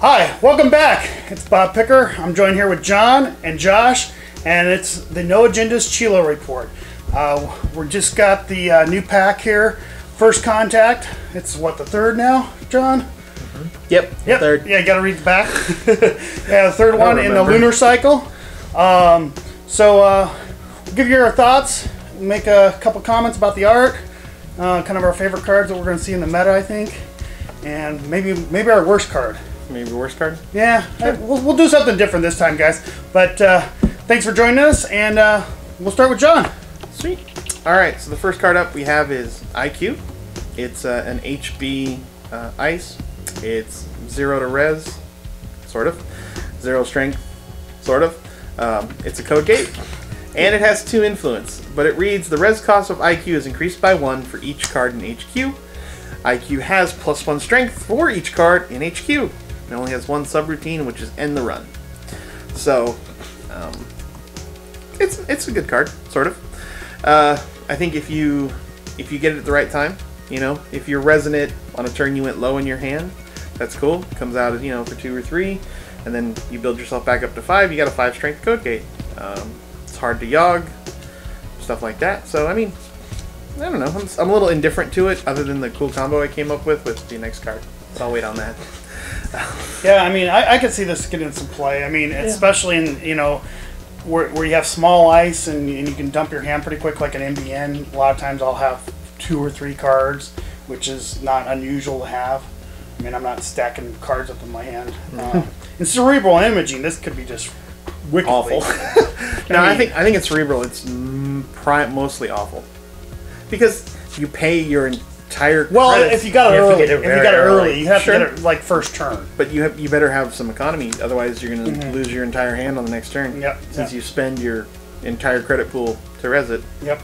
Hi, welcome back. It's Bob Picker. I'm joined here with John and Josh, and it's the No Agendas Chilo report. We just got the new pack here. First Contact. It's what, the third now, John? Mm-hmm. Yep. Third. Yeah, you got to read the back. Yeah, the third one in the lunar cycle. So give your thoughts. Make a couple comments about the art. Kind of our favorite cards that we're going to see in the meta, I think, and maybe our worst card. Maybe worst card? Yeah, sure. We'll do something different this time, guys. But thanks for joining us, and we'll start with John. Sweet. All right, so the first card up we have is IQ. It's an HB ice. It's 0 to res, sort of. 0 strength, sort of. It's a code gate, and it has 2 influence. But it reads, the res cost of IQ is increased by 1 for each card in HQ. IQ has +1 strength for each card in HQ. It only has 1 subroutine, which is end the run. So, it's a good card, sort of. I think if you get it at the right time, you know, if you're resonant on a turn you went low in your hand, that's cool. It comes out, you know, for 2 or 3, and then you build yourself back up to 5. You got a 5 strength code gate. It's hard to yog, stuff like that. So I mean, I don't know. I'm a little indifferent to it, other than the cool combo I came up with the next card. So I'll wait on that. Yeah, I mean, I could see this getting some play. I mean, especially in, you know, where you have small ice and you can dump your hand pretty quick, like an MBN. A lot of times I'll have 2 or 3 cards, which is not unusual to have. I mean, I'm not stacking cards up in my hand. In cerebral imaging, this could be just wickedly awful. No, I think it's cerebral. It's mostly awful because you pay your entire. Well, if you got it early, you have sure. to get it like first turn. But you better have some economy, otherwise you're going to lose your entire hand on the next turn. Yep. Since you spend your entire credit pool to res it. Yep.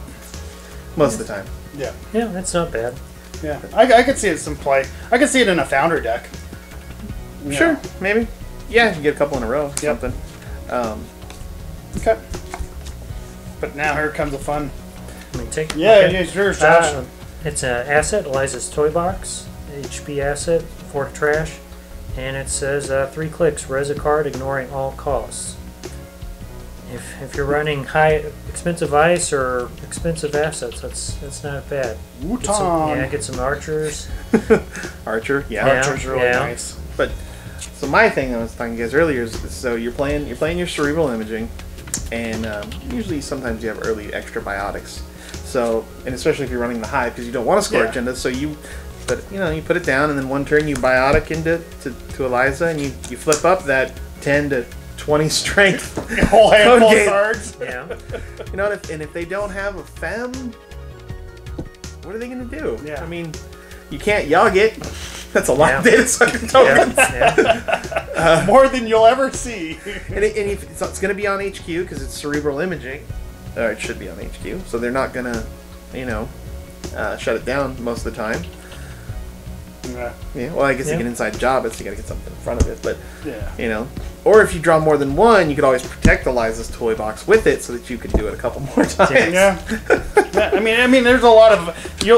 Most of the time. Yeah. Yeah, that's not bad. Yeah, I could see it some play. I could see it in a Founder deck. Sure, maybe. Yeah, you get a couple in a row. Yep. Something. Okay. But now here comes the fun. I mean, take. Yeah, okay. it's yours, Josh. It's an asset, Eliza's Toy Box, HB asset, 4 trash, and it says 3 clicks, res a card, ignoring all costs. If you're running high expensive ice or expensive assets, that's not bad. Get some archers. Archer, yeah. Archer's really nice. But so my thing I was talking to you guys earlier is, so you're playing your cerebral imaging, and usually sometimes you have early extra biotics. So, and especially if you're running the high, because you don't want to score agendas, so you put it down, and then one turn you biotic into to Eliza, and you flip up that 10 to 20 strength whole handful of cards. Yeah. You know, and if they don't have a fem, what are they going to do? Yeah. I mean, you can't yog it. That's a lot of data sucker tokens. More than you'll ever see. And it's going to be on HQ because it's cerebral imaging. Or it should be on HQ. So they're not going to, you know, shut it down most of the time. Yeah. Well, I guess you can inside job it, so you got to get something in front of it. But, you know. Or if you draw more than 1, you could always protect Eliza's toy box with it so that you can do it a couple more times. Yeah. I mean, there's a lot of.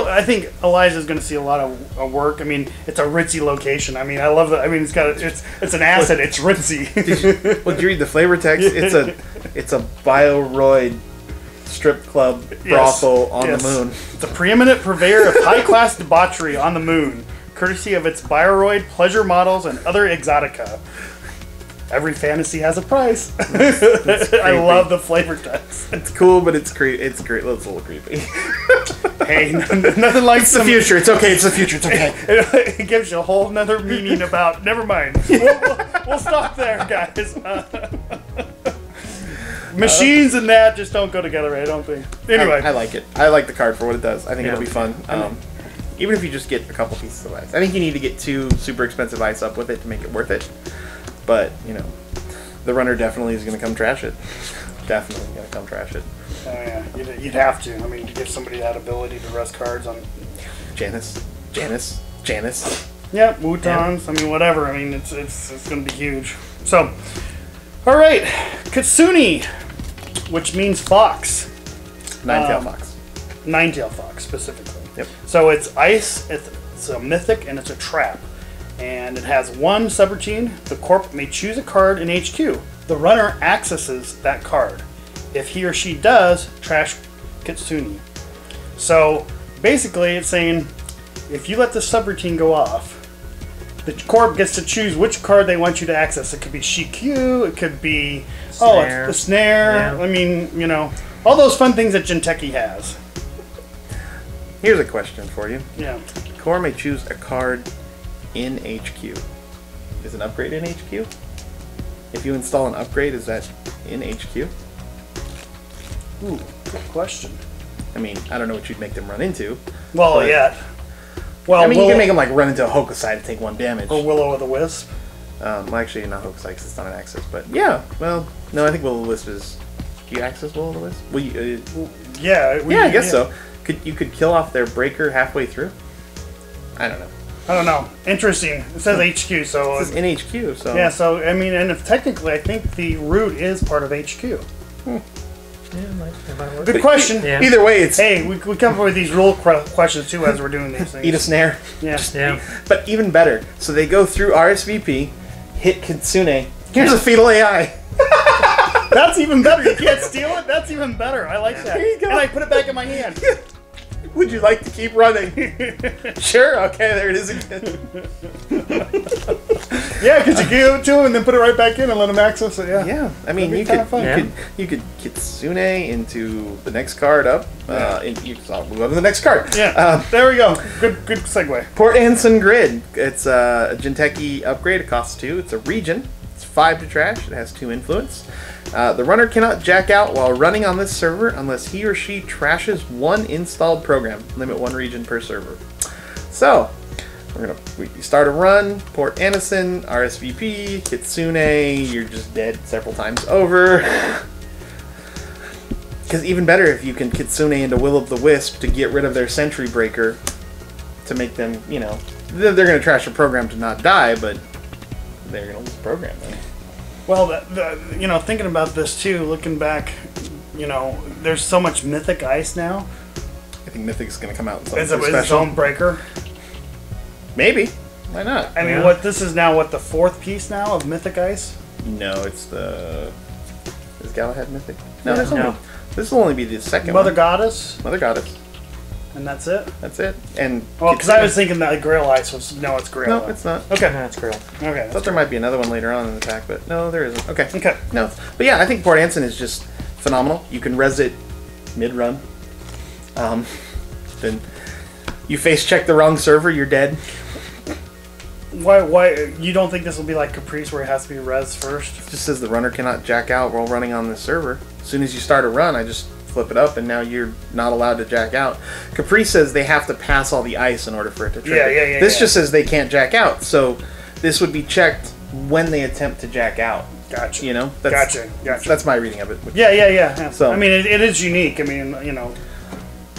I think Eliza's going to see a lot of work. I mean, it's a ritzy location. I mean, I love that. I mean, it's an asset. It's ritzy. Did you read the flavor text? It's a Bioroid strip club brothel on the moon. It's a preeminent purveyor of high-class debauchery on the moon, courtesy of its Bioroid pleasure models and other exotica. Every fantasy has a price. I love the flavor text. It's cool, but it's great. It's great. It's a little creepy. Hey, nothing like the future. It's okay. It's the future. It's okay. It gives you a whole nother meaning about. Never mind. We'll stop there, guys. Machines and that just don't go together, I don't think. Anyway, I like it. I like the card for what it does. I think it'll be fun. Even if you just get a couple pieces of ice, I think you need to get 2 super expensive ice up with it to make it worth it. But you know, the runner definitely is going to come trash it. Definitely going to come trash it. Oh yeah, you'd have to. I mean, to give somebody that ability to rest cards on. Janice. Yeah, Wutons. I mean, whatever. I mean, it's going to be huge. So, all right, Katsuni, which means fox. Nine-tail fox. Nine-tail fox specifically. Yep. So it's ice. It's a mythic and it's a trap. And it has one subroutine. The corp may choose a card in HQ. The runner accesses that card. If he or she does, trash Kitsune. So basically it's saying if you let the subroutine go off, the corp gets to choose which card they want you to access. It could be Shikyu, it could be it's the snare. Yeah. I mean, you know, all those fun things that Jinteki has. Here's a question for you. Yeah. The corp may choose a card in HQ. Is an upgrade in HQ? If you install an upgrade, is that in HQ? Ooh, good question. I mean, I don't know what you'd make them run into. Well, yeah. Well, I mean, you can make them like run into a Hokusai to take 1 damage. Or Will-O-the-Wisp. Well, actually, not Hokusai because it's not an access. But yeah, well, no, I think Will-O-the-Wisp is. Do you access Will-O-the-Wisp? Well, yeah. I guess so. You could kill off their breaker halfway through. I don't know. I don't know. Interesting. It says HQ, so it says in HQ. So yeah. So I mean, and if technically, I think the root is part of HQ. Yeah, it might work. Good question. Yeah. Either way, it's we come up with these rule questions too as we're doing these things. eat a snare. Yeah. Yeah. But even better, so they go through RSVP, hit Kitsune. Here's a fetal AI. That's even better. You can't steal it. That's even better. I like that. There you go. And I put it back in my hand. Would you like to keep running? Sure. Okay, there it is again. Yeah, because you give it to him and then put it right back in and let him access it. Yeah. Yeah. I mean, you could Kitsune into the next card up. We'll go to the next card. Yeah. There we go. Good segue. Port Anson Grid. It's a Jinteki upgrade. It costs 2. It's a region. It's 5 to trash. It has 2 influence. The runner cannot jack out while running on this server unless he or she trashes 1 installed program. Limit 1 region per server. So, we start a run, Port Anison, RSVP, Kitsune, you're just dead several times over. Because even better if you can Kitsune into Will-O-the-Wisp to get rid of their sentry breaker to make them, you know, they're going to trash a program to not die, but they're going to lose the program then. Well, you know, thinking about this too, looking back, you know, there's so much Mythic Ice now. I think Mythic's going to come out in something Is special. its own breaker? Maybe. Why not? I mean, this is now the 4th piece now of Mythic Ice? No, it's the... Is Galahad Mythic? No. This will only be the second Mother one. Goddess? Mother Goddess. And that's it? That's it. And well, because I was thinking that Grail Ice was... No, it's Grail. No, it's not. Okay. No, it's Grail. Okay. I thought there might be another one later on in the pack, but no, there isn't. Okay. Okay. No. But yeah, I think Port Anson is just phenomenal. You can res it mid-run. Then you face check the wrong server, you're dead. Why you don't think this will be like Caprice where it has to be res first? It just says the runner cannot jack out while running on this server. As soon as you start a run, I just flip it up and now you're not allowed to jack out. Caprice says they have to pass all the ice in order for it to trigger. Yeah. This just says they can't jack out. So this would be checked when they attempt to jack out. Gotcha. You know? Gotcha. That's my reading of it. Yeah. So I mean, it is unique. I mean, you know.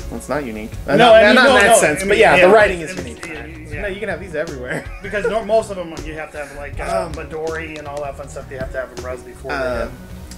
Well, it's not unique. No, not in that no, sense. I mean, but yeah, the writing is I mean, unique. Yeah. No, you can have these everywhere. Because most of them you have to have like Midori and all that fun stuff. You have to have them res before.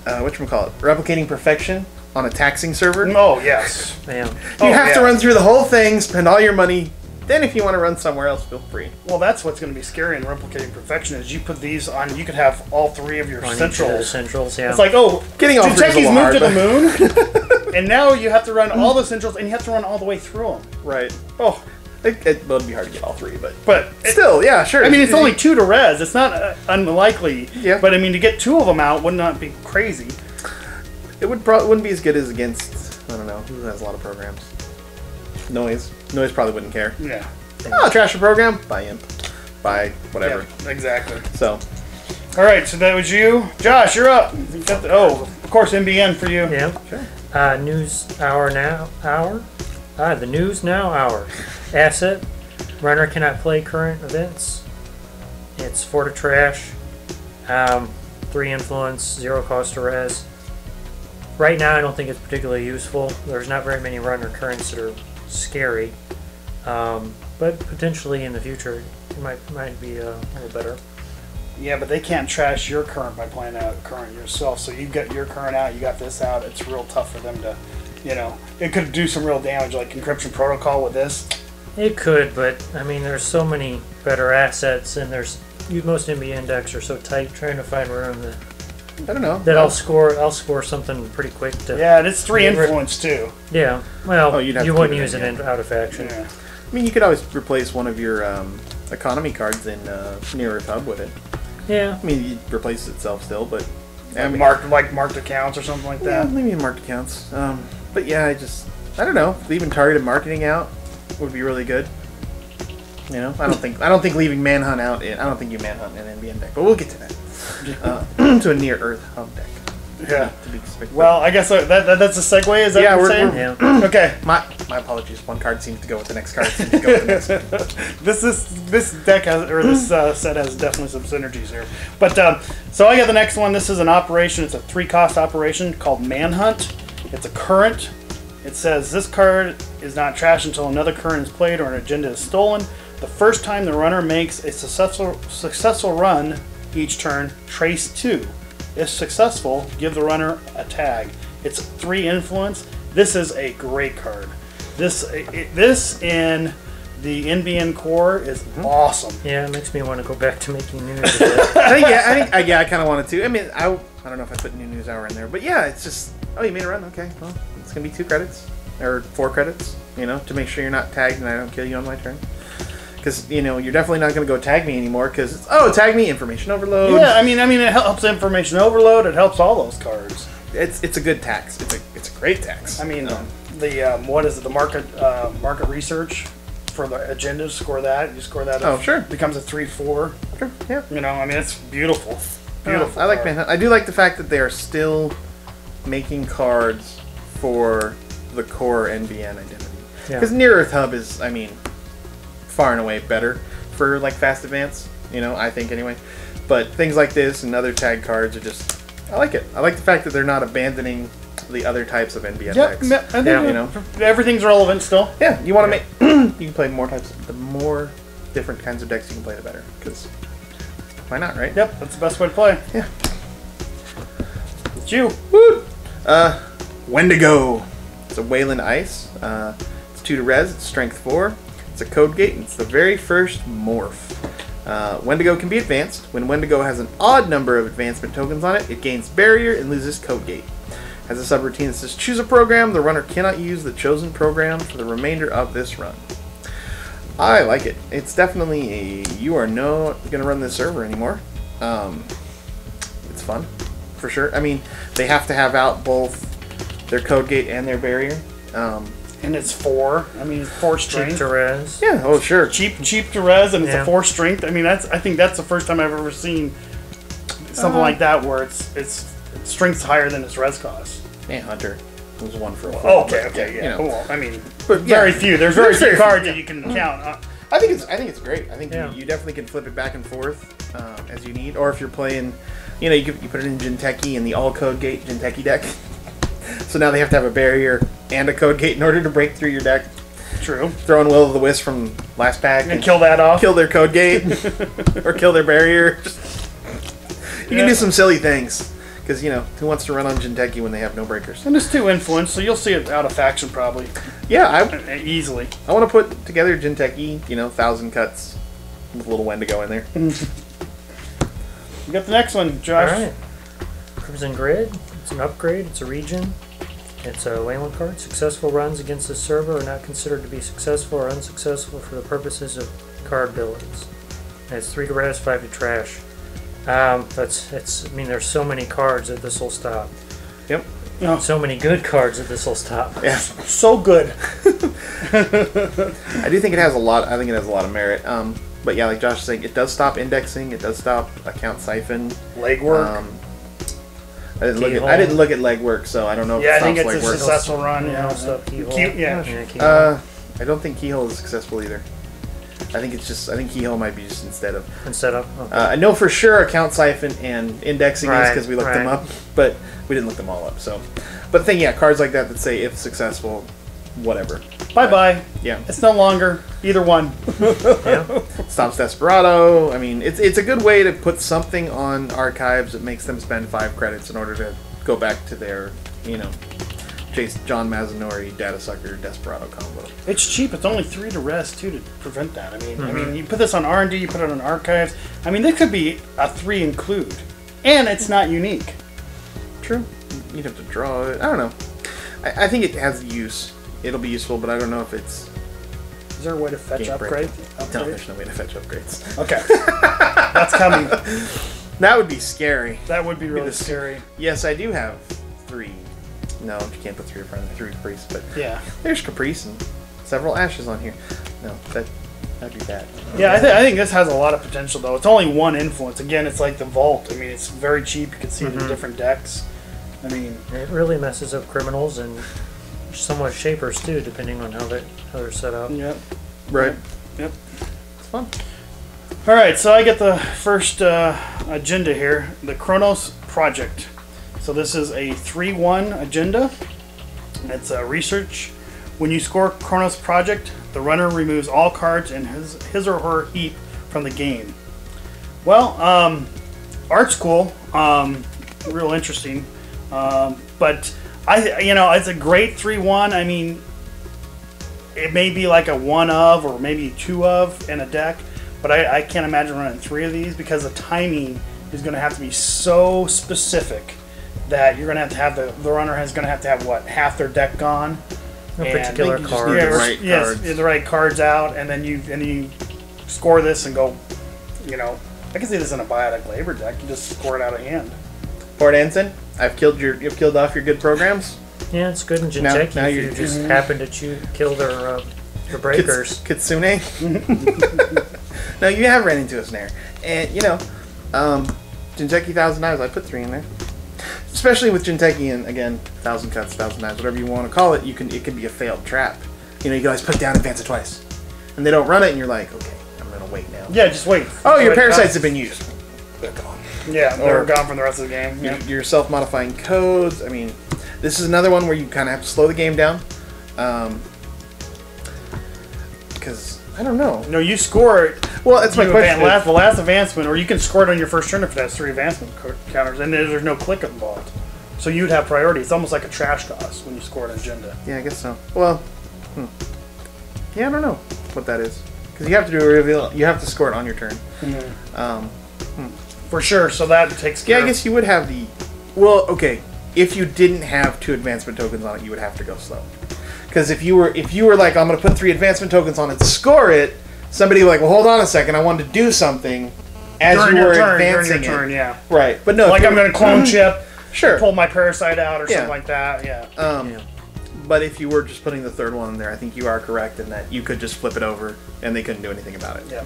Whatchamacallit? Replicating perfection on a taxing server. Oh yes. Yeah. You have to run through the whole thing, spend all your money. Then if you want to run somewhere else, feel free. Well, that's what's going to be scary in replicating perfection is you put these on. You could have all 3 of your On centrals. Centrals, yeah. It's like getting all 3 is a little hard, moved to the moon, and now you have to run all the centrals, and you have to run all the way through them. Right. Oh. It would be hard to get all 3, but still, yeah, sure. I mean, it's only 2 to res. It's not unlikely. Yeah. But I mean, to get 2 of them out would not be crazy. It wouldn't be as good as against, I don't know, who has a lot of programs. Noise probably wouldn't care. Yeah. Oh, trash a program? Buy Imp. Buy whatever. Yeah, exactly. So. All right, so that was you. Josh, you're up. You got of course, MBN for you. Yeah. Sure. News hour now. The news now hour. Asset. Runner cannot play current events. It's 4 to trash. 3 influence, 0 cost to res. Right now, I don't think it's particularly useful. There's not very many runner currents that are scary. But potentially in the future, it might be a little better. Yeah, but they can't trash your current by playing out current yourself. So you got your current out, you got this out. It's real tough for them to, you know, it could do some real damage, like encryption protocol with this. It could, but I mean, there's so many better assets, and most NBA decks are so tight. Trying to find room I don't know. that I'll score something pretty quick. Yeah, and it's 3 influence too. Yeah. Well, you'd have you to wouldn't keep it use it in, out of action. Yeah. I mean, you could always replace one of your economy cards in Near Earth Hub with it. Yeah. I mean, you'd replace itself still, but I mean, marked accounts or something like that. Yeah, maybe marked accounts. But yeah, I don't know. Leaving targeted marketing out would be really good. You know, I don't think leaving Manhunt out. I don't think you Manhunt in an NBN deck, but we'll get to that. To a Near Earth Hub deck. Yeah. To be specific. Well, I guess that's a segue. Is that what you're saying? Yeah. Okay. My apologies. One card seems to go with the next card. Seems to go with the next. This deck has, or this set has definitely some synergies here. But so I got the next one. This is an operation. It's a 3-cost operation called Manhunt. It's a current. It says this card is not trash until another current is played or an agenda is stolen. The first time the runner makes a successful run each turn, trace 2. If successful, give the runner a tag. It's 3 influence. This is a great card. This in the NBN core is awesome. Yeah, it makes me want to go back to making news. I kind of wanted to. I mean, I don't know if I put New News Hour in there, but yeah, it's just you made a run. Okay, well, it's gonna be 2 credits or 4 credits, you know, to make sure you're not tagged and I don't kill you on my turn. Because you're definitely not going to go tag me anymore. Because tag me, information overload. Yeah, I mean, it helps information overload. It helps all those cards. It's a good tax. It's a great tax. I mean, what is it? The market research for the agenda. Score that. You score that. Oh, sure. It becomes a 3/4. Sure. Yeah. I mean, it's beautiful. Beautiful. I like Manhunt. I do like the fact that they are still making cards for the core NBN identity. Because Near Earth Hub is, I mean, far and away better for like Fast Advance, I think anyway. But things like this and other tag cards are just, I like it. I like the fact that they're not abandoning the other types of NBN decks. I think everything's relevant still. Yeah, you want to make you can play more types. The more different kinds of decks you can play, the better. Because why not, right? Yep, that's the best way to play. Yeah. It's you. Woo! Wendigo. It's a Wayland Ice. It's 2 to res. It's strength 4. It's a code gate, and it's the very first morph. Wendigo can be advanced. When Wendigo has an odd number of advancement tokens on it, it gains barrier and loses code gate. Has a subroutine that says choose a program. The runner cannot use the chosen program for the remainder of this run. I like it. It's definitely you are not going to run this server anymore. It's fun, for sure. I mean, they have to have out both their code gate and their barrier. And it's 4. I mean, 4 strength. Cheap to res. Yeah. Oh, sure. Cheap to res, and it's a 4 strength. I mean, I think that's the first time I've ever seen something like that where it's strength's higher than its res cost. Yeah, Hunter. It was 1 for a 4. Oh, okay, yeah. Well, I mean, but very few. There's very few cards that you can count. I think it's great. I think you definitely can flip it back and forth as you need, or if you're playing, you put it in Jinteki in the all code gate Jinteki deck. So now they have to have a barrier and a code gate in order to break through your deck. True. Throw in Will of the Wisp from last pack and kill that off. Kill their code gate or kill their barrier. You can do some silly things because who wants to run on Jinteki when they have no breakers? And it's 2 influence, so you'll see it out of faction probably. Yeah, easily. I want to put together Jinteki, 1,000 cuts with a little Wendigo in there. You got the next one, Josh. All right. Crimson Grid. It's an upgrade. It's a region. It's a Wayland card. Successful runs against the server are not considered to be successful or unsuccessful for the purposes of card abilities. And it's 3 to res, 5 to trash. I mean, there's so many cards that this will stop. Yep. So many good cards that this will stop. Yeah. So good. I do think it has a lot. I think it has a lot of merit. But yeah, like Josh was saying, it does stop indexing. It does stop account siphon. Legwork. I didn't look at legwork, so I don't know if it stops legwork. I think it's a successful run. Stop keyhole. Keyhole. I don't think keyhole is successful either. I think keyhole might be just instead of. Okay. I know for sure account siphon and indexing is because we looked them up, but we didn't look them all up. So, but the thing, cards like that say if successful, whatever. Bye. Yeah. It's no longer either one. Stops Desperado. I mean, it's a good way to put something on archives that makes them spend 5 credits in order to go back to their, Chase John Mazanori, Data Sucker, Desperado combo. It's cheap. It's only 3 to res too to prevent that. I mean, you put this on R&D, you put it on archives. I mean, there could be a 3 include, and it's not unique. True. You'd have to draw it. I don't know. I think it has use. It'll be useful, but I don't know if it's. Is there a way to fetch upgrade? No, there's no way to fetch upgrades. Okay, that's coming. That would be scary. That would be really scary. Yes, I do have 3. No, you can't put 3 in front of 3 Caprice, but yeah, there's Caprice and several Ashes on here. No, that'd be bad. Yeah, I think this has a lot of potential though. It's only 1 influence. Again, it's like the Vault. I mean, it's very cheap. You can see it in different decks. I mean, it really messes up criminals and somewhat shapers too, depending on how they're set up. Yep. Right. Yep. It's fun. All right, so I get the first agenda here, the Chronos Project. So this is a 3-1 agenda. It's a research. When you score Chronos Project, the runner removes all cards in his or her heap from the game. Well, art's cool, real interesting, but it's a great 3-1. I mean, it may be like a 1 of or maybe 2 of in a deck, but I can't imagine running 3 of these because the timing is going to have to be so specific that you're going to have the runner is going to have what, half their deck gone. No particular cards. The right cards out, and then you score this and go. I can see this in a biotic labor deck. You just score it out of hand. Port Ensign, you've killed off your good programs. Yeah, it's good in Jinteki. Now if you you just happen to kill their breakers. Kitsune. No, you have ran into a snare, and Jinteki 1,000 Knives. I put 3 in there. Especially with Jinteki and, again, 1,000 Cuts, 1,000 Knives, whatever you want to call it, it can be a failed trap. You can always put down Advance it twice. And they don't run it, and you're like, okay, I'm going to wait now. Yeah, just wait. Oh, your Parasites have been used. They're gone. Yeah, they're gone from the rest of the game. Yeah. Your self-modifying codes. I mean, this is another one where you kind of have to slow the game down. Because, I don't know. No, you score it. Well, that's my question. The last advancement, or you can score it on your first turn if it has 3 advancement counters, and there's no click involved. So you'd have priority. It's almost like a trash toss when you score an agenda. Yeah, I guess so. Well, yeah, I don't know what that is. Because you have to do a reveal. You have to score it on your turn. For sure, so that takes care I guess you would have the... Well, okay. If you didn't have 2 advancement tokens on it, you would have to go slow. Because if you were like, I'm going to put 3 advancement tokens on it to score it, somebody like, well, hold on a second, I wanted to do something as during you were during advancing your turn, yeah. Right, but no. Like I'm going to clone chip, sure, pull my Parasite out or something like that, yeah. But if you were just putting the 3rd one in there, I think you are correct in that you could just flip it over and they couldn't do anything about it. Yeah.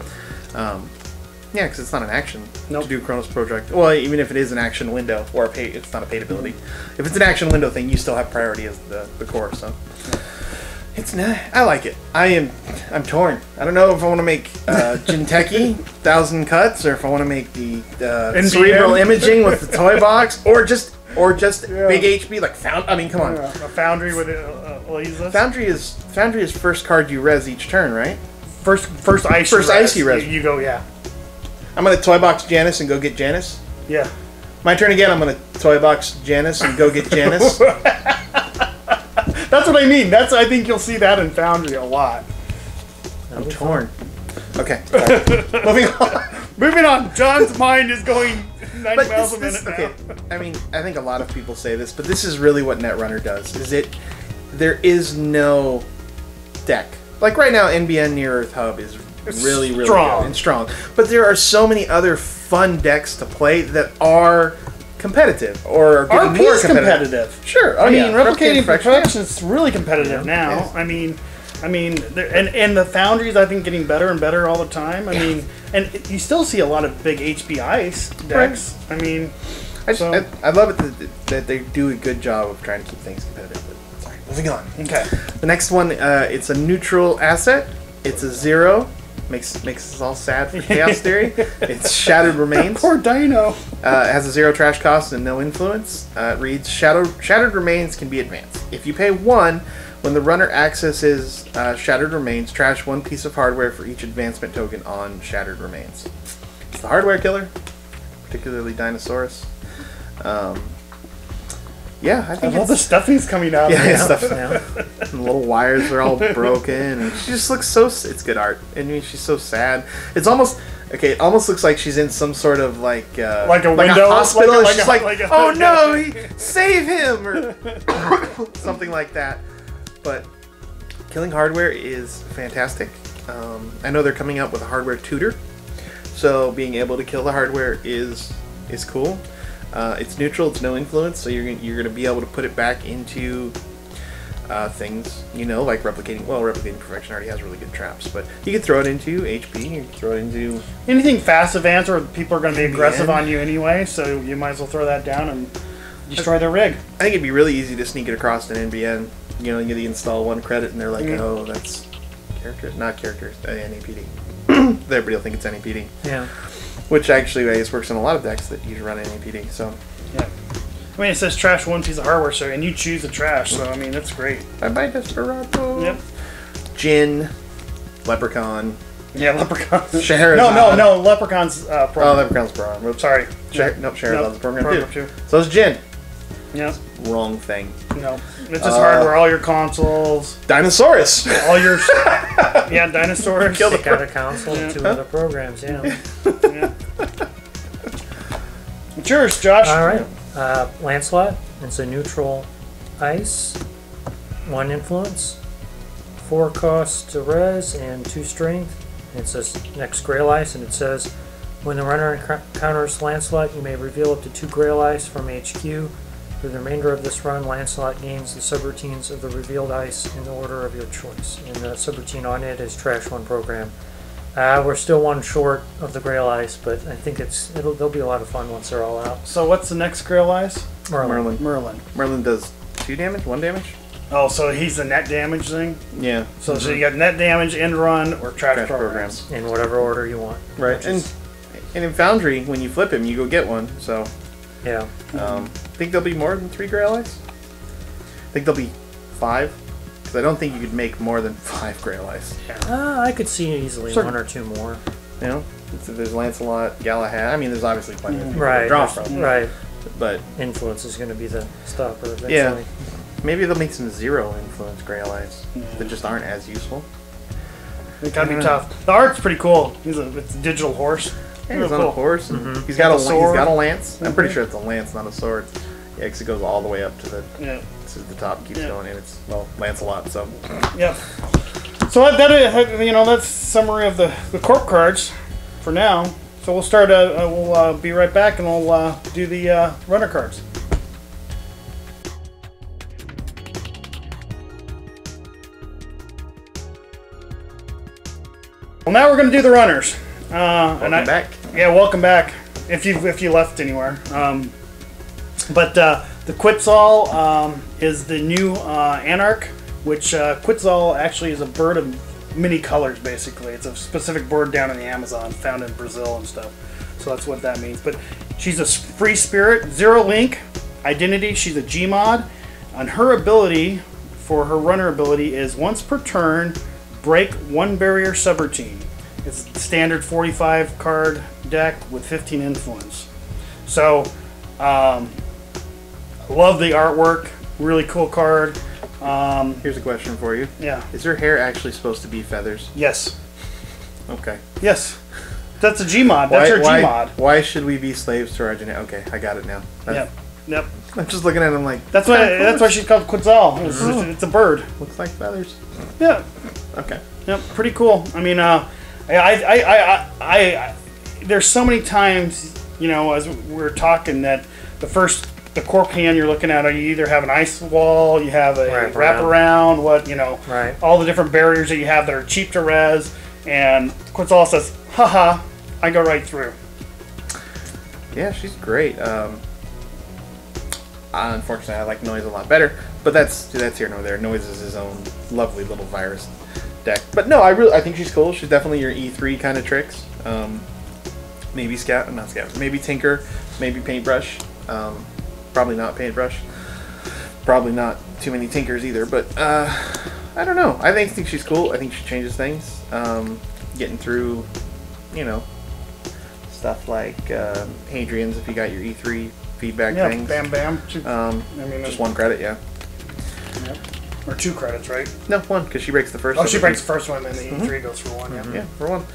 Yeah, because it's not an action to do Chronos Project. Well, even if it is an action window or it's not a paid ability. If it's an action window thing, you still have priority as the core. So it's not. I like it. I'm torn. I don't know if I want to make Jinteki 1,000 Cuts or if I want to make the cerebral imaging with the toy box or just big HP like I mean, come on. A Foundry with Eliza. Foundry is first card you res each turn, right? First icy res. You go, yeah. I'm going to toy box Janice and go get Janice. Yeah. My turn again, I'm going to toy box Janice and go get Janice. That's what I mean. I think you'll see that in Foundry a lot. I'm torn. Okay. Moving on. John's mind is going 90 miles a minute now. Okay. I mean, I think a lot of people say this, but this is really what Netrunner does. There is no deck. Like right now, NBN Near Earth Hub is really strong. Good and strong. But there are so many other fun decks to play that are competitive or are getting more competitive. Sure. I mean, Replicating Perfection is really competitive now. Yes. I mean, and the Foundries I think getting better and better all the time. I mean, and you still see a lot of big HP Ice decks. Right. I mean, I love it that they do a good job of trying to keep things competitive. But sorry, moving on. Okay. The next one, it's a neutral asset. It's a 0. Makes us all sad for Chaos Theory. It's Shattered Remains. Poor Dino. It has a 0 trash cost and no influence. It reads, Shattered Remains can be advanced. If you pay 1, when the runner accesses Shattered Remains, trash 1 piece of hardware for each advancement token on Shattered Remains. It's the hardware killer, particularly Dinosaurus. Yeah, I think all the stuffing's coming out. Yeah, of it. stuff. Yeah. And the little wires are all broken, and she just looks so. It's good art. I mean, she's so sad. It's almost okay. It almost looks like she's in some sort of like a window, hospital. like She's like, oh no, save him or something like that. But Killing Hardware is fantastic. I know they're coming out with a hardware tutor, so being able to kill the hardware is cool. It's neutral, it's no influence, so you're going to be able to put it back into things, you know, like replicating. Well, replicating perfection already has really good traps, but you can throw it into HP. You can throw it into anything fast advance, where people are going to be aggressive on you anyway. So you might as well throw that down and destroy their rig. I think it'd be really easy to sneak it across an NBN. You know, you install one credit, and they're like, oh, that's not characters, NAPD. Everybody will think it's NAPD. Yeah. Which actually, I guess, works in a lot of decks that use run NAPD. So. Yeah. I mean, it says trash one piece of hardware, so and you choose the trash, so I mean, that's great. Bye bye, Desperado. Yep. Jin, Leprechaun. Yeah, Leprechaun. Scheherazade. No, Leprechaun's program. Oh, Leprechaun's program. Oops. Sorry. Nope, Scheherazade's program too. too. So it's Jin. Yeah. Wrong thing. No, it's just hardware. All your consoles. Dinosaurus. All your yeah, dinosaurs. Take out a console, 2 other programs. Yeah. Yeah. It's yours, Josh. All right. Lancelot. It's a neutral ice, 1 influence, 4 cost to res, and 2 strength. It says next Grail Ice, and it says when the runner encounters Lancelot, you may reveal up to 2 Grail Ice from HQ. For the remainder of this run, Lancelot gains the subroutines of the revealed ice in the order of your choice. And the subroutine on it is Trash 1 program. We're still 1 short of the Grail Ice, but I think they'll be a lot of fun once they're all out. So what's the next Grail Ice? Merlin. Merlin does 2 damage, 1 damage. Oh, so he's the net damage thing? Yeah. So you got net damage, end run, or trash programs. In whatever order you want. Right. And in Foundry, when you flip him, you go get 1. So. Yeah. Think there'll be more than 3 Grail Ice? Think there'll be 5? Because I don't think you could make more than 5 Grail Ice. I could see easily 1 or 2 more. You know, there's Lancelot, Galahad. I mean, there's obviously plenty of people Right. to draw from. Right. But influence is going to be the stopper eventually. Yeah. Maybe they'll make some 0 influence Grail Ice that just aren't as useful. It gotta be tough. The art's pretty cool. It's a digital horse. Yeah, he's on a horse, and he's got a lance. I'm pretty sure it's a lance, not a sword. Yeah, because it goes all the way up to the top, keeps going, and it's Lancelot. So yeah. So that's summary of the corp cards for now. So we'll start. We'll be right back, and we'll do the runner cards. Well, now we're going to do the runners. welcome back. Yeah, welcome back. If you left anywhere. But the Quetzal is the new Anarch, which Quetzal actually is a bird of many colors, basically. It's a specific bird down in the Amazon, found in Brazil and stuff. So that's what that means. But she's a free spirit, 0 link, identity. She's a Gmod. And her ability, for her runner ability, is once per turn, break 1 barrier subroutine. It's a standard 45 card deck with 15 influence. So, love the artwork. Really cool card. Here's a question for you. Yeah. Is her hair actually supposed to be feathers? Yes. Okay. Yes. That's a Gmod. That's her Gmod. Why should we be slaves to our genetic? Okay, I got it now. Yep. I'm just looking at him like. That's why she's called Quetzal. It's a bird. Looks like feathers. Yeah. Okay. Yep. Pretty cool. I mean, there's so many times, as we're talking, that the corp hand you're looking at, you either have an ice wall, you have a wraparound, all the different barriers that you have that are cheap to res, and Quetzal says, haha, I go right through. Yeah, she's great. Unfortunately, I like Noise a lot better, but that's here nor there. Noise is his own lovely little virus deck. But no, I think she's cool. She's definitely your E3 kind of tricks. Maybe maybe Tinker, maybe Paintbrush. Probably not Paintbrush. Probably not too many Tinkers either, but I don't know. I think she's cool. I think she changes things. Getting through, stuff like Hadrian's if you got your E3 feedback Yeah, things. bam, bam. Just 1 credit, yeah. Yep. Or 2 credits, right? No, 1, because she breaks the first. Oh, she breaks the first one, and then the E3 goes for 1. Yeah. Yeah, for 1.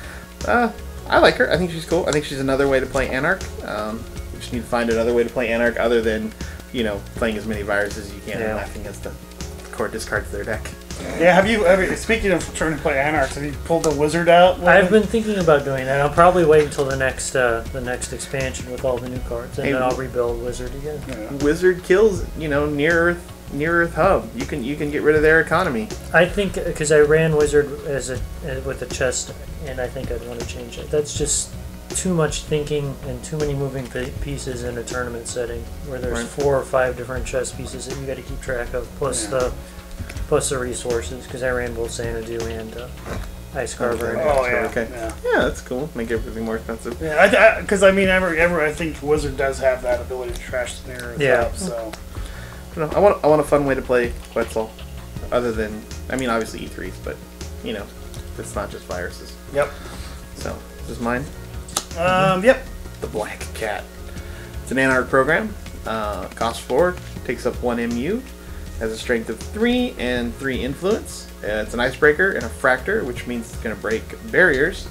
I like her. I think she's cool. I think she's another way to play Anarch. We just need to find another way to play Anarch other than, playing as many viruses as you can and laughing as the core discards their deck. Yeah, have you, speaking of trying to play Anarch, have you pulled the wizard out? I've been thinking about doing that. I'll probably wait until the next expansion with all the new cards, and then I'll rebuild Wizard again. Yeah. Wizard kills, near Earth hub. You can get rid of their economy. I think because I ran Wizard with a chest, and I think I'd want to change it. That's just too much thinking and too many moving pieces in a tournament setting where there's 4 or 5 different chess pieces that you got to keep track of, plus the resources. Because I ran both Xanadu and Ice Carver. Okay. Yeah, that's cool. Make everything more expensive. Yeah, because I think Wizard does have that ability to trash the near up. So I want a fun way to play Quetzal, other than obviously E3s, but it's not just viruses. Yep. So this is mine. Yep. The Black Cat. It's an Anarch program. Costs 4. Takes up 1 MU. Has a strength of 3 and 3 influence. It's an icebreaker and a fractor, which means it's going to break barriers.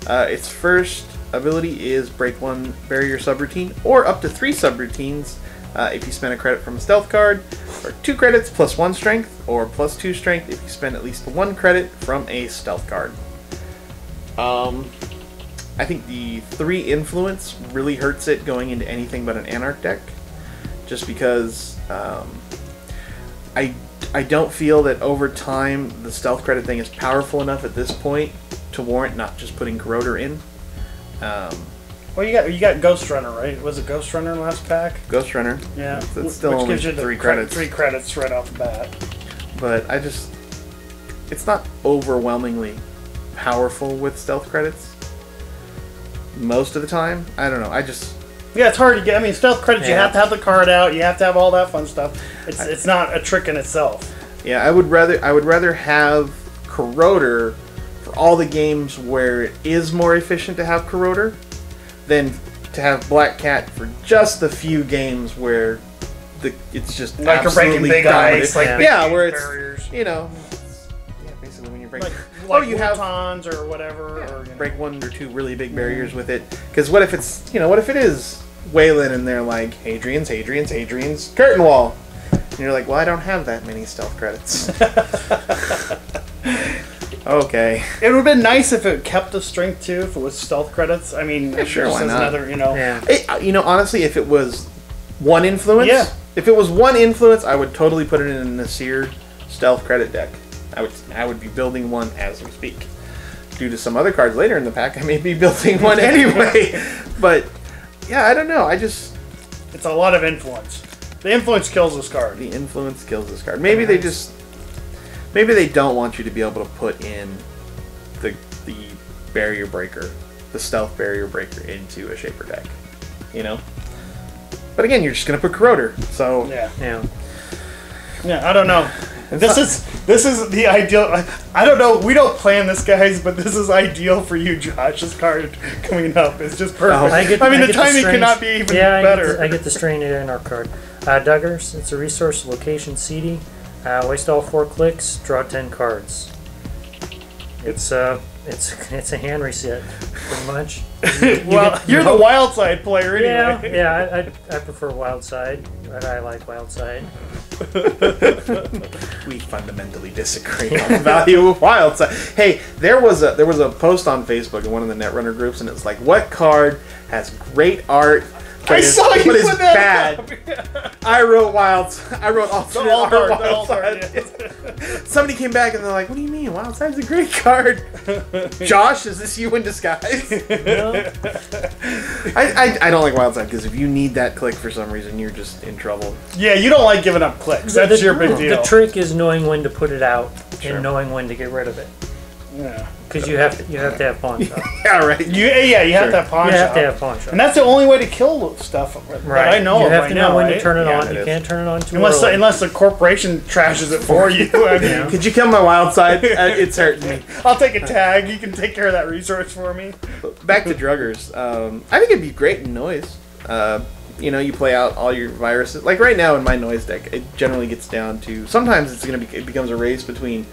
Its first ability is break 1 barrier subroutine, or up to 3 subroutines if you spend a credit from a stealth card, or 2 credits plus 1 strength, or plus 2 strength if you spend at least 1 credit from a stealth card. I think the 3 influence really hurts it going into anything but an Anarch deck, just because I don't feel that over time the stealth credit thing is powerful enough at this point to warrant not just putting Corroder in. Well, you got Ghost Runner, right? Was it Ghost Runner last pack? Ghost Runner. Yeah. It's still which only gives you 3 credits. 3 credits right off the bat. But it's not overwhelmingly powerful with stealth credits. Most of the time, I don't know. Yeah, it's hard to get. Stealth credits. You have to have the card out. You have to have all that fun stuff. It's not a trick in itself. Yeah, I would rather have Corroder for all the games where it is more efficient to have Corroder than to have Black Cat for just the few games where it's just like you're breaking big ice, where it's barriers. Basically when you're breaking. You have tons or whatever. Yeah, or, break 1 or 2 really big barriers with it. Because what if it is Waylon and they're like Hadrian's curtain wall, and you're like, well, I don't have that many stealth credits. Okay. It would have been nice if it kept the strength too. If it was stealth credits. Sure, why not? Another, honestly, if it was 1 influence, if it was 1 influence, I would totally put it in a Nasir stealth credit deck. I would be building one as we speak. Due to some other cards later in the pack, I may be building one anyway. But yeah, I don't know. It's a lot of influence. The influence kills this card. The influence kills this card. Maybe they don't want you to be able to put in the barrier breaker, the stealth barrier breaker into a Shaper deck. But again, you're just gonna put Corroder. So Yeah, I don't know. This is the ideal. I don't know. We don't plan this, guys, but this is ideal for you, Josh. This card coming up is just perfect. The timing cannot be even better. I get the Strain Anarch card. Duggars. It's a resource location CD. Waste all 4 clicks. Draw 10 cards. It's a hand reset, pretty much. You're the wild side player anyway. Yeah. I prefer wild side, but I like wild side. We fundamentally disagree on the value of wild side. Hey, there was a post on Facebook in one of the Netrunner groups, and it's like, what card has great art but is bad? I wrote alternate art wild side. Somebody came back and they're like, what do you mean? Wild side's a great card. Josh, is this you in disguise? No. I don't like wild side because if you need that click for some reason, you're just in trouble. Yeah, you don't like giving up clicks. That's your big deal. The trick is knowing when to put it out and knowing when to get rid of it. Yeah. Because you have to have pawn shop. Yeah, right. You have to have pawn shop. You have to have pawn shop. And that's the only way to kill stuff that I know you of have right to know now, when right? to turn it on. it You is. can't turn it on too early. Unless the corporation trashes it for you. Could you kill my wild side? It's hurting me. I'll take a tag. You can take care of that resource for me. Back to Druggers. I think it'd be great in noise. you know, you play out all your viruses. Like right now in my noise deck, it generally gets down to sometimes it becomes a race between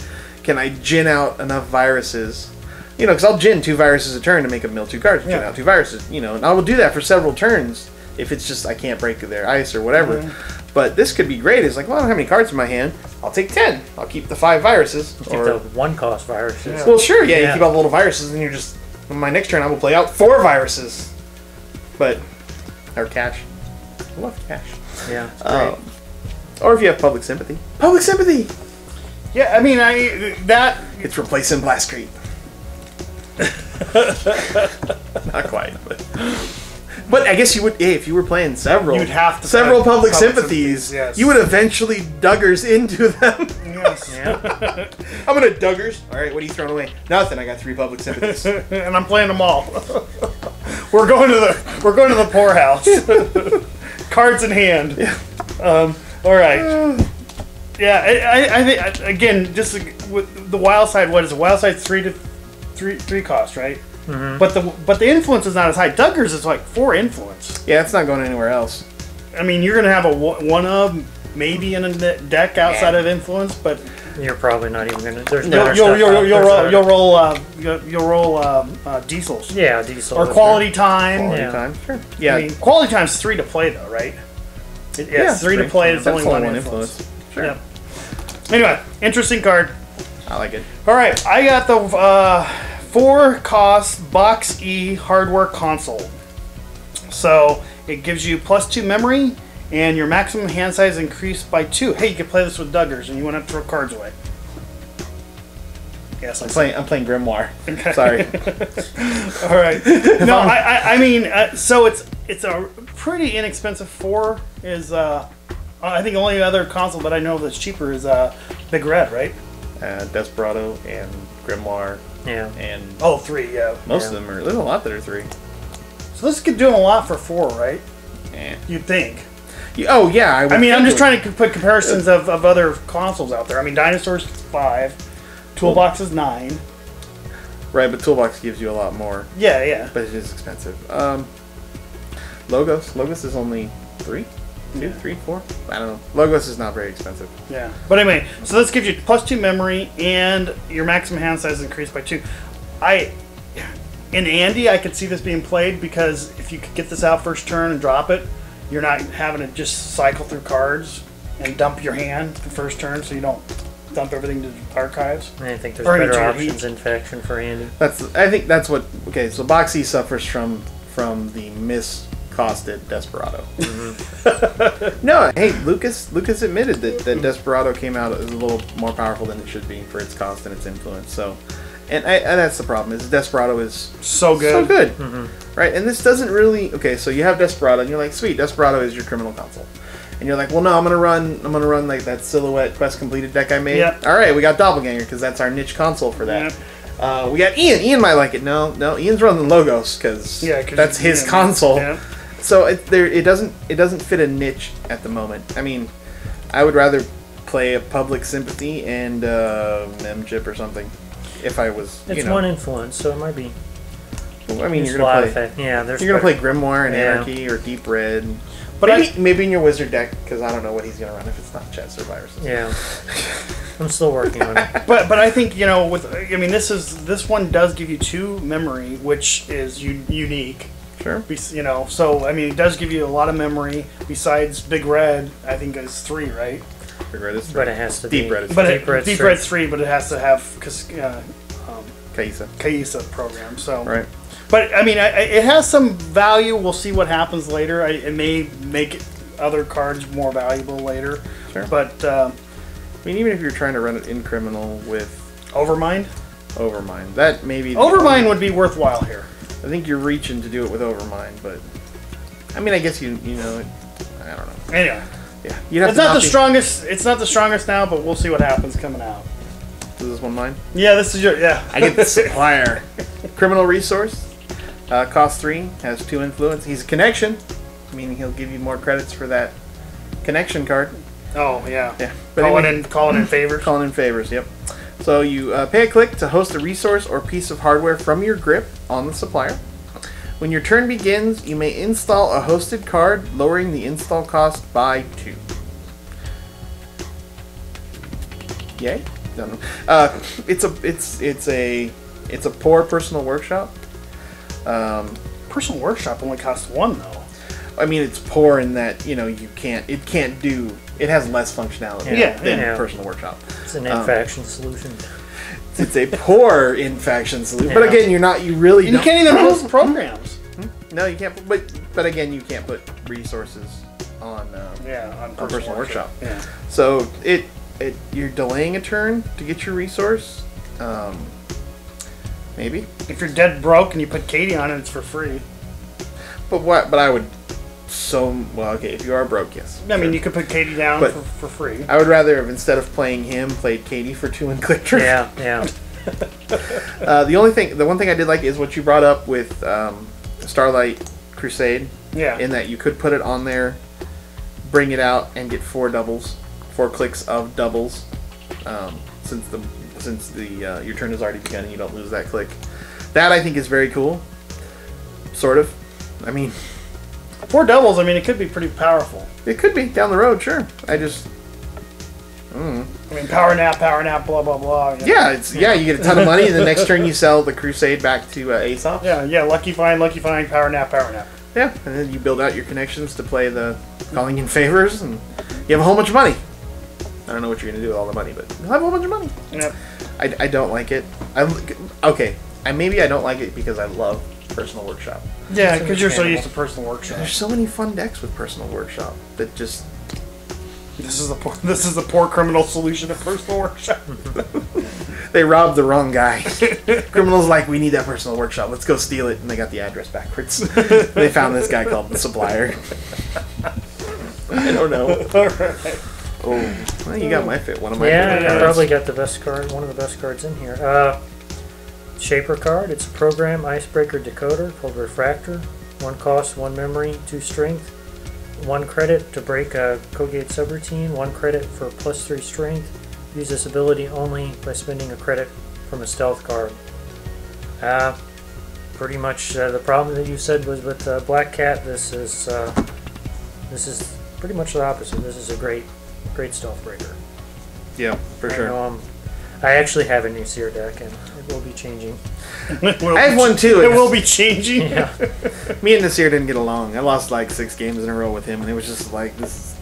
can I gin out enough viruses. You know, because I'll gin 2 viruses a turn to make them mill 2 cards, gin out 2 viruses. You know, and I will do that for several turns if it's just I can't break their ice or whatever. But this could be great. It's like, well, I don't have any cards in my hand. I'll take 10. I'll keep the 5 viruses. Keep the 1-cost viruses. Well, sure, yeah, you keep all the little viruses, and you're just on my next turn I will play out 4 viruses. But or cash. I love cash. Yeah. It's great. Or if you have public sympathy. Public sympathy. Yeah, I mean, It's replacing Blastcrete. Not quite, but I guess you would. Hey, if you were playing several, you'd have to several public sympathies. Yes. You would eventually Duggars into them. Yes. Yeah. I'm gonna Duggars. All right, what are you throwing away? Nothing. I got 3 public sympathies, and I'm playing them all. We're going to the poorhouse. Cards in hand. Yeah. All right. Yeah, I think again, just with the wild side. What is it? Wild side's 3 cost, right? Mm-hmm. But the influence is not as high. Duggars is like 4 influence. Yeah, it's not going anywhere else. I mean, you're gonna have a one of maybe in a deck outside of influence, but You're probably not even gonna. There's you'll roll diesels. Yeah, diesel. Or quality time. Yeah. Time, sure. Yeah, I mean, quality time's 3 to play though, right? It's 3 to play. It's only one influence. Sure. Yeah. Anyway, interesting card. I like it. All right, I got the 4 cost Box E hardware console. So it gives you +2 memory, and your maximum hand size increased by 2. Hey, you can play this with Duggars, and you won't have to throw cards away. Yes, I'm playing Grimoire. Okay. Sorry. All right. No, I mean, so it's a pretty inexpensive 4. Is I think the only other console that I know that's cheaper is Big Red, right? Desperado and Grimoire. Yeah. And 3, yeah. most of them are. There's a lot that are 3. So this is doing a lot for 4, right? Yeah. You'd think. Oh yeah. I mean, I'm just trying to put comparisons of other consoles out there. I mean, Dinosaur's 5, Toolbox is 9. Right, but Toolbox gives you a lot more. Yeah, yeah. But it is expensive. Logos is only 3, 2, 3, 4. I don't know. Logos is not very expensive. Yeah. But anyway, so this gives you +2 memory and your maximum hand size increased by 2. In Andy, I could see this being played because if you could get this out first turn and drop it, you're not having to just cycle through cards and dump your hand the first turn, so you don't dump everything to the archives. I think there's Or better into options in faction for Andy. I think that's what. Okay, so Boxy suffers from the miscosted Desperado. Mm-hmm. No, hey, Lucas admitted that Desperado came out as a little more powerful than it should be for its cost and its influence. So, and that's the problem is Desperado is So good. so good, Mm-hmm. right? And this doesn't really. Okay, so you have Desperado, and you're like, sweet, Desperado is your criminal console. And you're like, well, no, I'm gonna run like that Silhouette Quest Completed deck I made. Yep. All right, we got Doppelganger because that's our niche console for that. Yep. We got Ian. Ian might like it. No, Ian's running Logos because that's his console. Yeah. So it doesn't fit a niche at the moment. I mean, I would rather play a Public Sympathy and Memchip or something if I was. It's one influence, so it might be. I mean, you're gonna play. Yeah, there's. You're gonna play Grimoire and Anarchy or Deep Red. But maybe in your Wizard deck, because I don't know what he's going to run if it's not Chess or Viruses. Yeah. I'm still working on it. But I think, this one does give you 2 memory, which is unique. Sure. So, I mean, it does give you a lot of memory. Besides Big Red, I think is 3, right? Big Red is 3. But it has to be. Deep Red is 3. Deep Red's 3, but it has to have Kaisa program. So. Right. But, I mean, it has some value. We'll see what happens later. It may make other cards more valuable later. Sure. But, I mean, even if you're trying to run it in Criminal with... Overmind, that may be... Overmind would be worthwhile here. I think you're reaching to do it with Overmind, but... I mean, I guess I don't know. Anyway. Yeah. It's not the strongest. It's not the strongest now, but we'll see what happens coming out. Is this one mine? Yeah, this is your... Yeah. I get the supplier. Criminal Resource. Cost 3, has 2 influence. He's a connection, meaning he'll give you more credits for that connection card. Oh, yeah. Yeah. Calling in favors. Calling in favors, yep. So you pay a click to host a resource or piece of hardware from your grip on the supplier. When your turn begins, you may install a hosted card, lowering the install cost by 2. Yay? No. It's a poor personal workshop. Personal workshop only costs 1 though. I mean, it's poor in that it has less functionality than personal workshop. It's an in-faction solution. It's a poor in-faction solution, but again, you can't even host programs. No, you can't. But again, you can't put resources on personal workshop. Yeah. So you're delaying a turn to get your resource. Maybe if you're dead broke and you put Katie on it, it's for free. But I would. Okay, if you are broke, yes. I mean, you could put Katie down for free. I would rather have, instead of playing him, played Katie for 2 and click turn. Yeah. The one thing I did like is what you brought up with Starlight Crusade. Yeah. In that you could put it on there, bring it out, and get 4 clicks of doubles. Since your turn has already begun and you don't lose that click. That I think is very cool. Sort of. I mean, 4 doubles. I mean, it could be pretty powerful. It could be down the road, sure. I mean, power nap, blah blah blah. Yeah, you get a ton of money, and the next turn you sell the Crusade back to Aesop. Yeah. Lucky find, power nap. Yeah, and then you build out your connections to play the calling in favors, and you have a whole bunch of money. I don't know what you're gonna do with all the money, but you'll have a whole bunch of money. Yep. I don't like it. Maybe I don't like it because I love Personal Workshop. Yeah, because you're so used to Personal Workshop. There's so many fun decks with Personal Workshop that just. This is the poor criminal solution of Personal Workshop. They robbed the wrong guy. Criminals like, we need that Personal Workshop. Let's go steal it, and they got the address backwards. They found this guy called the Supplier. I don't know. All right. Oh, well, you got my fit. One of my I favorite cards. probably got the best card, one of the best cards in here. Shaper card. It's a program icebreaker decoder called Refractor. 1 cost, 1 memory, 2 strength, 1 credit to break a Codegate subroutine, 1 credit for +3 strength. Use this ability only by spending a credit from a stealth card. Pretty much the problem that you said was with Black Cat. This is pretty much the opposite. This is a great stealth breaker. Yeah, for sure. I actually have a new Seer deck, and it will be changing. I have one too. It will be changing. Yeah. Me and Nasir didn't get along. I lost like 6 games in a row with him, and it was just like this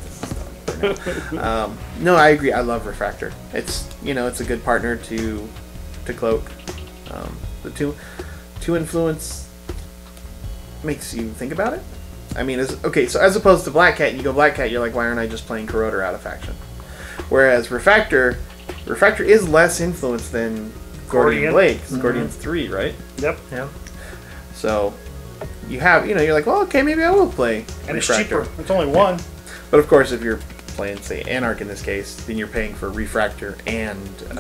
is no, I agree. I love Refractor. It's it's a good partner to Cloak. The two influence makes you think about it. I mean, so as opposed to Black Cat, you go Black Cat, you're like, why aren't I just playing Corroder out of faction? Whereas Refractor is less influence than Gordian Blade, because Gordian's 3, right? Yep. So you have, you're like, well, okay, maybe I will play and Refractor. It's cheaper. It's only 1. But of course, if you're playing, say, Anarch in this case, then you're paying for Refractor and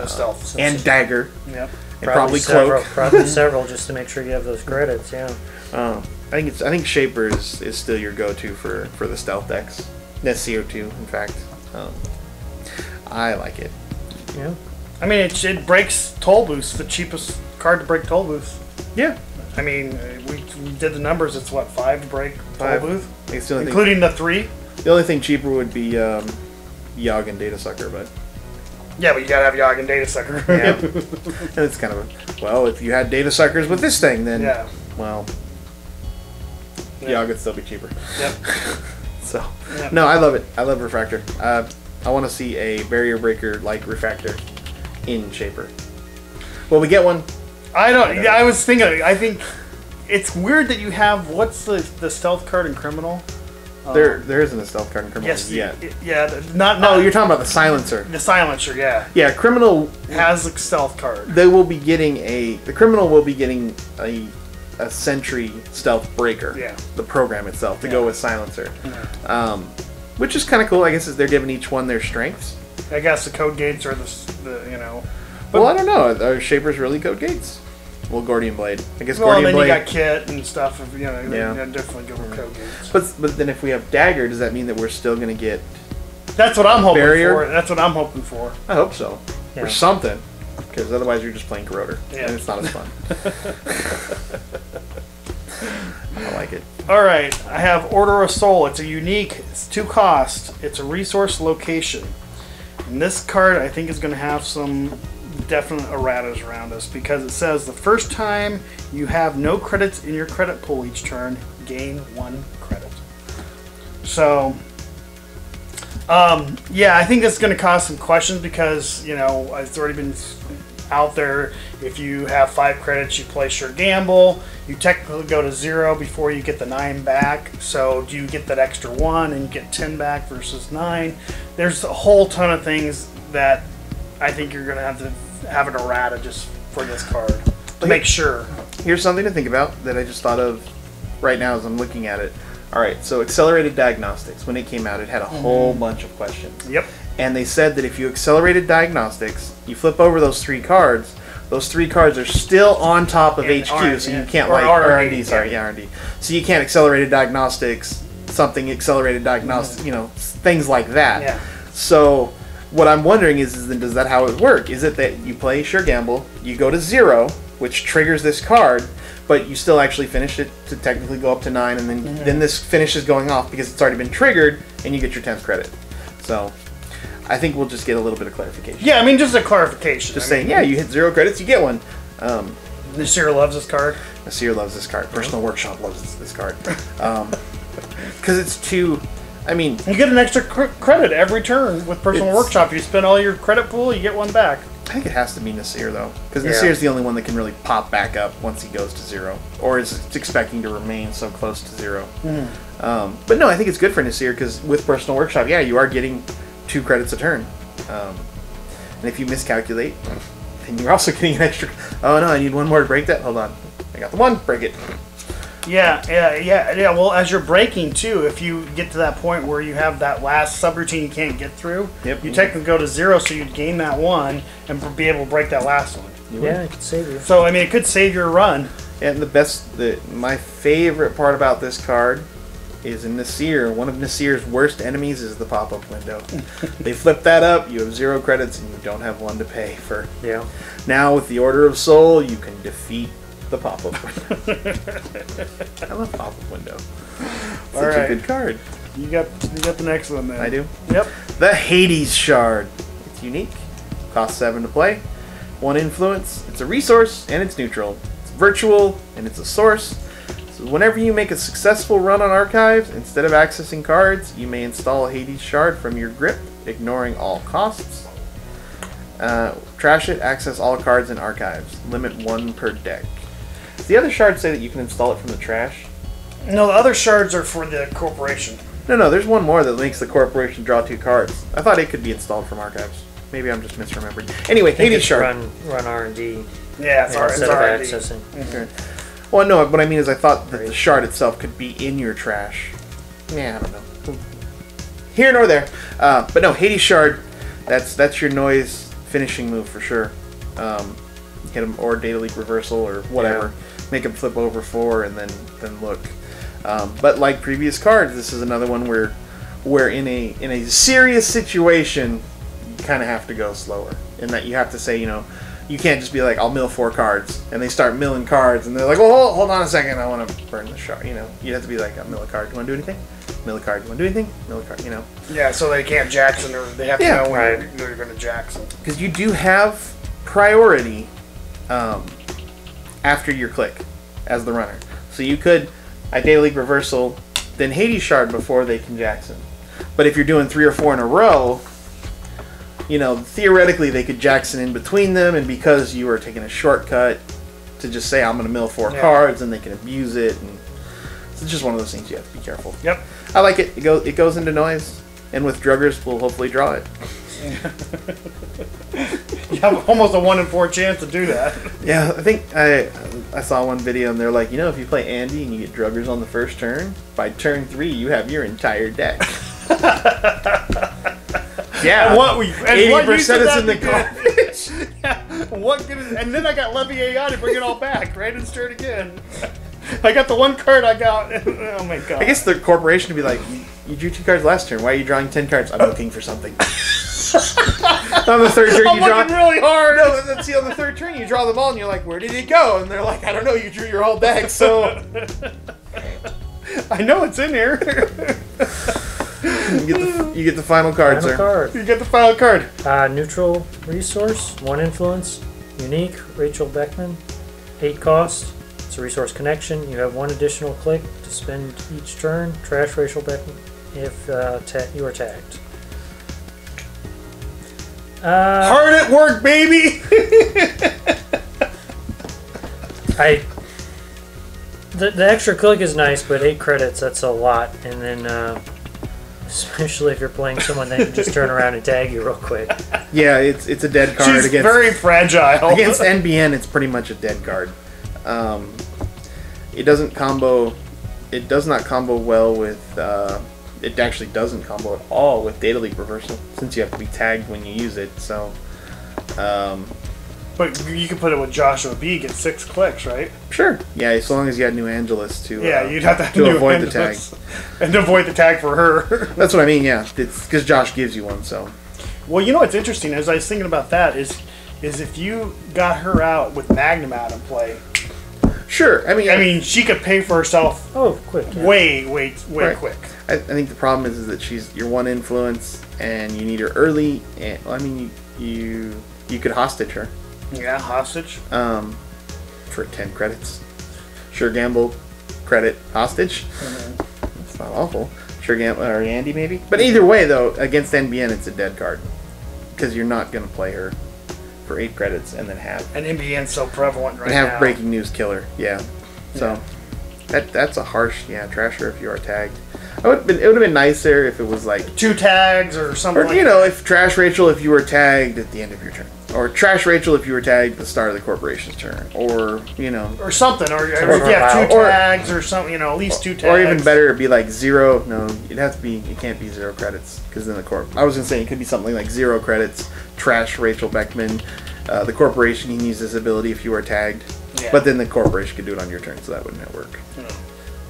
stealth and Dagger. Yep. And probably Cloak. Probably several, just to make sure you have those credits. Yeah. I think Shaper is still your go-to for the stealth decks. That's CO2, in fact. I like it. Yeah. I mean, it breaks toll boost. The cheapest card to break toll boost. Yeah. I mean, we did the numbers. It's what, 5 to break toll boost, including the 3. The only thing cheaper would be Yogg and Data Sucker, but. Yeah, but you gotta have Yogg and Data Sucker. Yeah. And it's kind of if you had Data Suckers with this thing, then Yogg would still be cheaper. Yep. So, no, I love it. I love Refractor. I want to see a barrier breaker like Refractor in Shaper. Will we get one? I don't. Yeah, I was thinking. I think it's weird that you have what's the stealth card in Criminal. There isn't a stealth card in Criminal yet. Not. Oh, you're talking about the Silencer. The Silencer, yeah. Yeah, Criminal has a stealth card. They will be getting the Criminal will be getting a Sentry stealth breaker. Yeah. The program itself to go with Silencer. Yeah. Which is kind of cool. I guess they're giving each one their strengths. I guess the code gates are the. But, well, I don't know. Are Shapers really code gates? Well, Gordian Blade. I guess Gordian Blade. Well, then you got Kit and stuff. Yeah. Definitely good with code gates. But then if we have Dagger, does that mean that we're still going to get? That's what I'm hoping barrier? for. That's what I'm hoping for. I hope so. Yeah. Or something. Because otherwise you're just playing Corroder. Yeah. And it's not as fun. I like it. All right, I have Order of Soul. It's a unique. It's 2 cost. It's a resource location. And this card, I think, is going to have some definite erratas around us because it says the first time you have no credits in your credit pool each turn, gain 1 credit. So, yeah, I think that's going to cause some questions because, you know, it's already been out there. If you have 5 credits, you play Sure Gamble. You technically go to 0 before you get the 9 back. So do you get that extra 1 and you get 10 back versus 9? There's a whole ton of things that I think you're going to have an errata just for this card to make sure. Here's something to think about that I just thought of right now as I'm looking at it. All right, so Accelerated Diagnostics, when it came out, it had a whole bunch of questions. Yep. And they said that if you Accelerated Diagnostics, you flip over those 3 cards, those 3 cards are still on top of HQ, so you can't like R&D, R&D. So you can't Accelerated Diagnostics, something Accelerated Diagnostics, you know, things like that. Yeah. So what I'm wondering is then does that how it work? Is it that you play Sure Gamble, you go to 0, which triggers this card, but you still actually finish it to technically go up to 9, and then this finishes going off because it's already been triggered, and you get your 10th credit. So I think we'll just get a little bit of clarification. Yeah, I mean, just a clarification. Just saying, yeah, you hit 0 credits, you get 1. Nasir loves this card. Nasir loves this card. Personal Workshop loves this card. Because it's too... I mean... You get an extra credit every turn with Personal Workshop. You spend all your credit pool, you get 1 back. I think it has to be Nasir, though. Because Nasir's the only one that can really pop back up once he goes to 0. Or is expecting to remain so close to 0. But no, I think it's good for Nasir, because with Personal Workshop, yeah, you are getting 2 credits a turn. And if you miscalculate, then you're also getting an extra... Oh, no, I need 1 more to break that. Hold on. I got the 1. Break it. Yeah. Well, as you're breaking, too, if you get to that point where you have that last subroutine you can't get through, you technically go to 0, so you'd gain that 1 and be able to break that last one. Yeah, it could save you. So, I mean, it could save your run. And my favorite part about this card is in Nasir. One of Nasir's worst enemies is the pop-up window. They flip that up, you have 0 credits, and you don't have 1 to pay for. Yeah. Now, with the Order of Soul, you can defeat the pop-up window. I love pop-up window. Such a good card. You got the next one then. I do. Yep. The Hades Shard. It's unique. Costs 7 to play. 1 influence. It's a resource and it's neutral. It's virtual and it's a source. So whenever you make a successful run on archives, instead of accessing cards, you may install a Hades Shard from your grip, ignoring all costs. Trash it. Access all cards in archives. Limit 1 per deck. Does the other shards say that you can install it from the trash? No, the other shards are for the corporation. No, there's one more that makes the corporation draw 2 cards. I thought it could be installed from archives. Maybe I'm just misremembering. Anyway, Hades Shard. Run R&D. Yeah, it's instead of R&D. accessing. Okay. Well, no, what I mean is I thought that the shard itself could be in your trash. Yeah, I don't know. Here nor there. But no, Hades Shard, that's your noise finishing move for sure. Hit him or data leak reversal or whatever. Yeah. Make him flip over 4 and then look. But like previous cards, this is another one where in a serious situation, you kind of have to go slower. In that you have to say, you know, you can't just be like, I'll mill 4 cards, and they start milling cards, and they're like, well, hold on a second, I want to burn the shard. You know, you have to be like, I'll mill a card. Do you want to do anything? Mill a card. Do you want to do anything? Mill a card. You know. Yeah, so they can't Jackson, or they have to know when you're going to Jackson. Because you do have priority after your click as the runner. So you could Data Leak Reversal, then Hades Shard before they can Jackson. But if you're doing 3 or 4 in a row, you know, theoretically they could Jackson in between them, and because you are taking a shortcut to just say I'm going to mill 4 cards, and they can abuse it, and it's just one of those things you have to be careful. Yep. I like it. It goes into noise, and with druggers we'll hopefully draw it. You have almost a 1 in 4 chance to do that. Yeah, I think I saw one video and they're like, you know, if you play Andy and you get druggers on the first turn, by turn 3 you have your entire deck. Yeah, and what 80% is in the garbage. Yeah, what good is, and then I got Levy AI to bring it all back, right, and start again. I got the 1 card I got. Oh my god. I guess the corporation would be like, you drew 2 cards last turn. Why are you drawing 10 cards? I'm looking for something. On the 3rd turn, I'm looking really hard. No, let's see. On the 3rd turn, you draw them all, and you're like, "Where did it go?" And they're like, "I don't know. You drew your whole deck." So, I know it's in here. You get the final card, Final sir. card. You get the final card. Neutral resource, 1 influence, unique, Rachel Beckman, 8 cost. It's a resource connection. You have 1 additional click to spend each turn. Trash Rachel Beckman if you are tagged. Hard at work, baby. The extra click is nice, but 8 credits, that's a lot. And then, especially if you're playing someone that can just turn around and tag you real quick. Yeah, it's a dead card. She's against, very fragile. against NBN, it's pretty much a dead card. It doesn't combo. It does not combo well with. It actually doesn't combo at all with Data Leak Reversal, since you have to be tagged when you use it. So. But you can put it with Joshua B. Get 6 clicks, right? Sure. Yeah, as long as you had New Angeles to. Yeah, you'd have to to avoid the tag. And to avoid the tag for her. That's what I mean. Yeah, it's because Josh gives you one. So. Well, you know what's interesting as I was thinking about that is if you got her out with Magnum out in play. Sure. I mean, she could pay for herself. Oh, quick. Yeah. Way right. quick. I think the problem is that she's your 1 influence, and you need her early. And well, I mean, you could hostage her. Yeah, hostage. For 10 credits. Sure, gamble, credit, hostage. Mm-hmm. That's not awful. Sure, gamble or Andy maybe. But either way, though, against NBN, it's a dead card because you're not going to play her for 8 credits and then have. And NBN's so prevalent right and have now. breaking news killer. Yeah. So that's a harsh trasher if you are tagged. It would have been nicer if it was like 2 tags or something. Or like you know, if Trash Rachel if you were tagged at the end of your turn, or Trash Rachel if you were tagged at the start of the corporation's turn, or you know, or something, or if you have 2 tags or something, you know, at least 2 tags. Or even better, it'd be like 0. No, it has to be. It can't be 0 credits because then the corp. I was gonna say it could be something like 0 credits. Trash Rachel Beckman, the corporation you can use this ability if you are tagged, but then the corporation could do it on your turn, so that wouldn't work.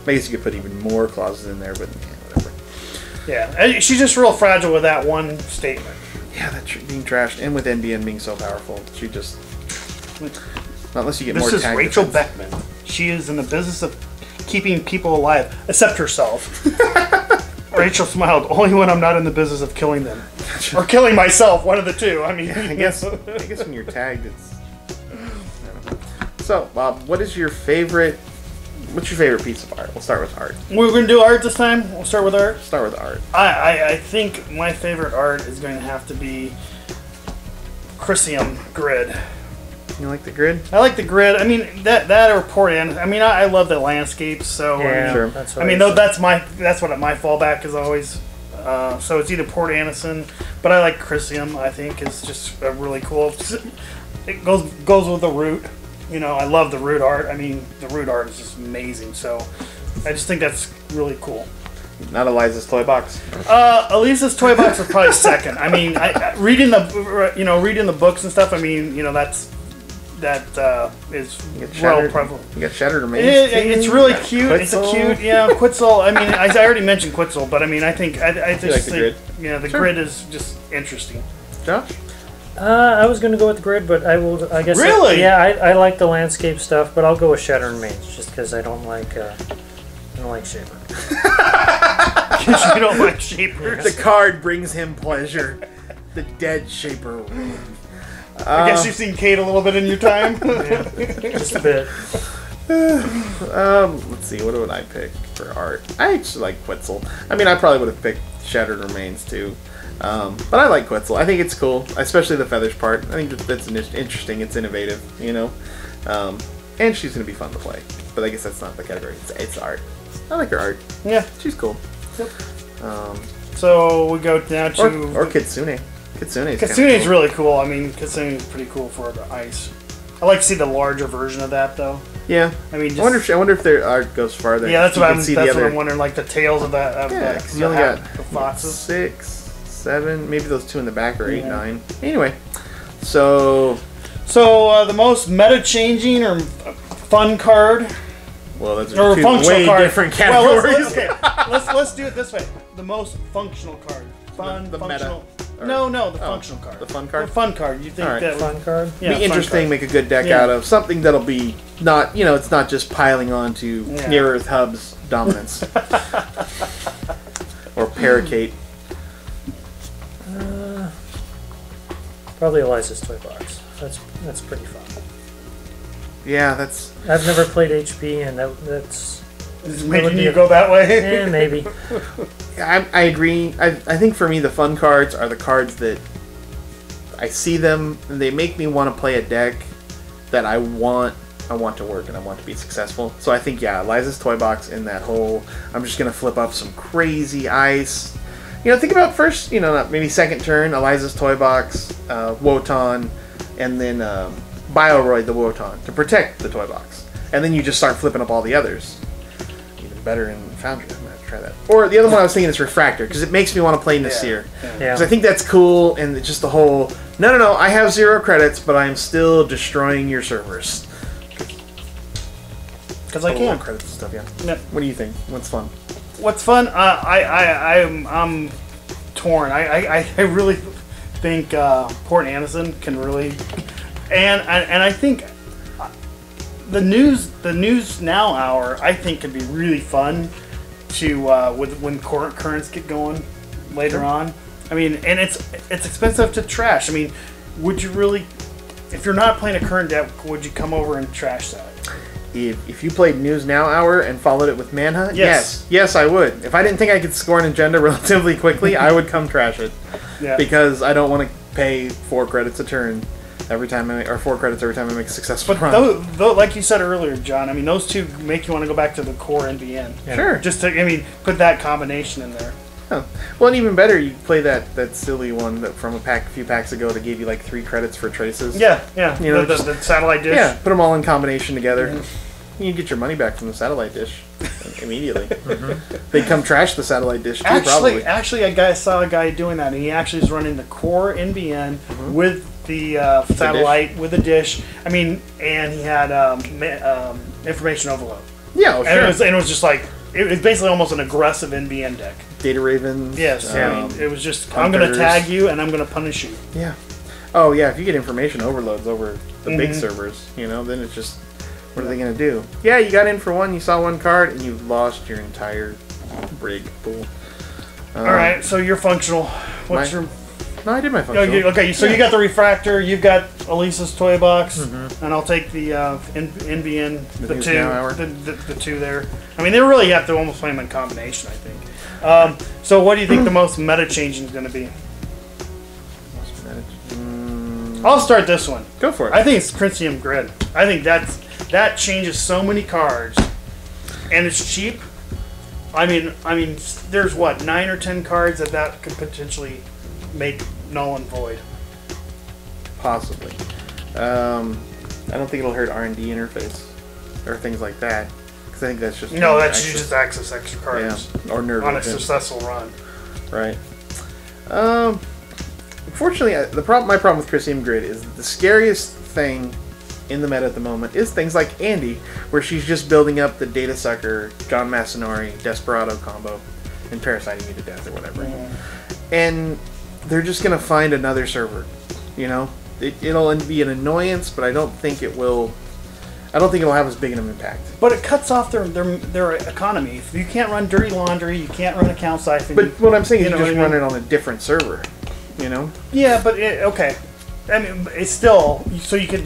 I guess you could put even more clauses in there, but whatever. Yeah, she's just real fragile with that one statement. Yeah, that's being trashed, and with NBN being so powerful, she just not unless you get more. This is tag Rachel defense. Beckman. She is in the business of keeping people alive, except herself. Rachel smiled. Only when I'm not in the business of killing them, or killing myself. One of the two. I mean, I guess when you're tagged, it's. I don't know. So, Bob, what's your favorite piece of art? We'll start with art. We're going to do art this time. We'll start with art. Start with art. I think my favorite art is going to have to be Chrysium grid. You like the grid? I like the grid. I mean that or Port Anderson. I mean I love the landscapes. So yeah, sure. That's what that's my fallback is always. So it's either Port Anderson, but I like Chrysium. I think is just a really cool. It goes with the root. You know, I love the root art. I mean, the root art is just amazing. So, I just think that's really cool. Not Eliza's toy box. Elisa's toy box is probably second. I mean, reading the books and stuff. I mean, you know, that is well prevalent. You got Shattered Remains. It's really cute. Quetzal. It's a cute, Quetzal. I mean, I already mentioned Quetzal, but I mean, I just like the think, grid? the grid is just interesting. Josh? I was going to go with the grid, but I guess. Really? I like the landscape stuff, but I'll go with Shattered Remains just because I don't like Shaper. Because you don't like Shapers. The card brings him pleasure. The dead Shaper. I guess you've seen Kate a little bit in your time. Just a bit. Let's see. What would I pick for art? I actually like Quetzal. I mean, I probably would have picked Shattered Remains too. But I like Quetzal. I think it's cool, especially the feathers part. I think that's interesting. It's innovative, you know. And she's gonna be fun to play. But I guess that's not the category. It's art. I like her art. Yeah, she's cool. Yep. So we go down to or Kitsune. Kitsune's cool. Really cool. I mean, Kitsune's pretty cool for the ice. I like to see the larger version of that though. Yeah. I mean, I wonder if their art goes farther. Yeah, that's what I'm wondering. Like the tails of that. Because you only got the foxes. 6, 7, maybe those 2 in the back are 8, 9. Anyway, so the most meta changing or fun card. Well, those or are 2 way card. different categories. Well, let's do it this way. The most functional card. Fun, the functional. Meta. No, the functional card. The fun card? The fun card. You think that fun card? Yeah, be interesting, make a good deck out of. Something that'll be not, you know, it's not just piling on to near Earth hubs dominance or Paracate. Probably Eliza's Toy Box. That's pretty fun. Yeah, that's. I've never played HP, and that's. Making you go that way? Yeah, maybe. I agree. I think for me the fun cards are the cards that I see them and they make me want to play a deck that I want to work and I want to be successful. So I think Eliza's Toy Box in that whole I'm just gonna flip up some crazy ice. You know, think about first, you know, maybe second turn, Eliza's Toy Box, Wotan, and then Bioroid the Wotan to protect the Toy Box. And then you just start flipping up all the others. Better in Foundry. I'm gonna have to try that. Or the other one I was thinking is Refractor, because it makes me want to play Nasir. Because I think that's cool, and it's just the whole, no, I have 0 credits, but I'm still destroying your servers. Because I can. Credits and stuff, yeah. Yep. What do you think? What's fun? What's fun? I'm torn. I really think Port Anderson can really, and I think the news now hour I think could be really fun to when currents get going later on. I mean, and it's expensive to trash. I mean, would you really, if you're not playing a current deck, would you come over and trash that? If you played News Now Hour and followed it with Manhunt, yes, I would. If I didn't think I could score an agenda relatively quickly, I would come trash it. Yeah. Because I don't want to pay 4 credits a turn every time or 4 credits every time I make a successful run. Though, like you said earlier, John, I mean, those two make you want to go back to the core NBN. Yeah. Sure. Just to, I mean, put that combination in there. Oh. Well, and even better, you play that silly one that from a few packs ago that gave you like 3 credits for traces. Yeah. You know, the satellite dish. Yeah, put them all in combination together. Mm-hmm. You get your money back from the satellite dish immediately. They come trash the satellite dish too, probably. Actually, I saw a guy doing that, and he actually is running the core NBN with the satellite, with the dish. I mean, and he had information overload. Yeah, sure. And it was just like, it was basically almost an aggressive NBN deck. Data Ravens. Yes, I mean, it was just, I'm going to tag you and I'm going to punish you. Yeah. Oh, yeah, if you get information overloads over the big servers, you know, then it's just, what are they going to do? Yeah, you got in for one, you saw one card, and you lost your entire brig pool. Alright, so you're functional. What's your... No, I did my functional. Okay, so you got the Refractor, you've got Elisa's Toy Box, and I'll take the NBN, the two there. I mean, they really have to almost play them in combination, I think. So what do you think the most meta changing is going to be? I'll start this one. Go for it. I think it's Critium Grid. I think that changes so many cards, and it's cheap. I mean, there's what, 9 or 10 cards that could potentially make null and void. Possibly. I don't think it'll hurt R&D interface or things like that, because I think that's just no. That's you just access extra cards. Yeah, or nerve on a successful run. Right. Unfortunately, my problem with Critium Grid is the scariest thing in the meta at the moment is things like Andy, where she's just building up the Data Sucker, John Masanori, Desperado combo, and parasiting you to death or whatever. And they're just going to find another server, you know? It'll be an annoyance, but I don't think it'll have as big an impact. But it cuts off their economy. If you can't run Dirty Laundry, you can't run Account Siphon. But what I'm saying is you just run it on a different server, you know? Yeah, but okay. I mean, it's still, so you could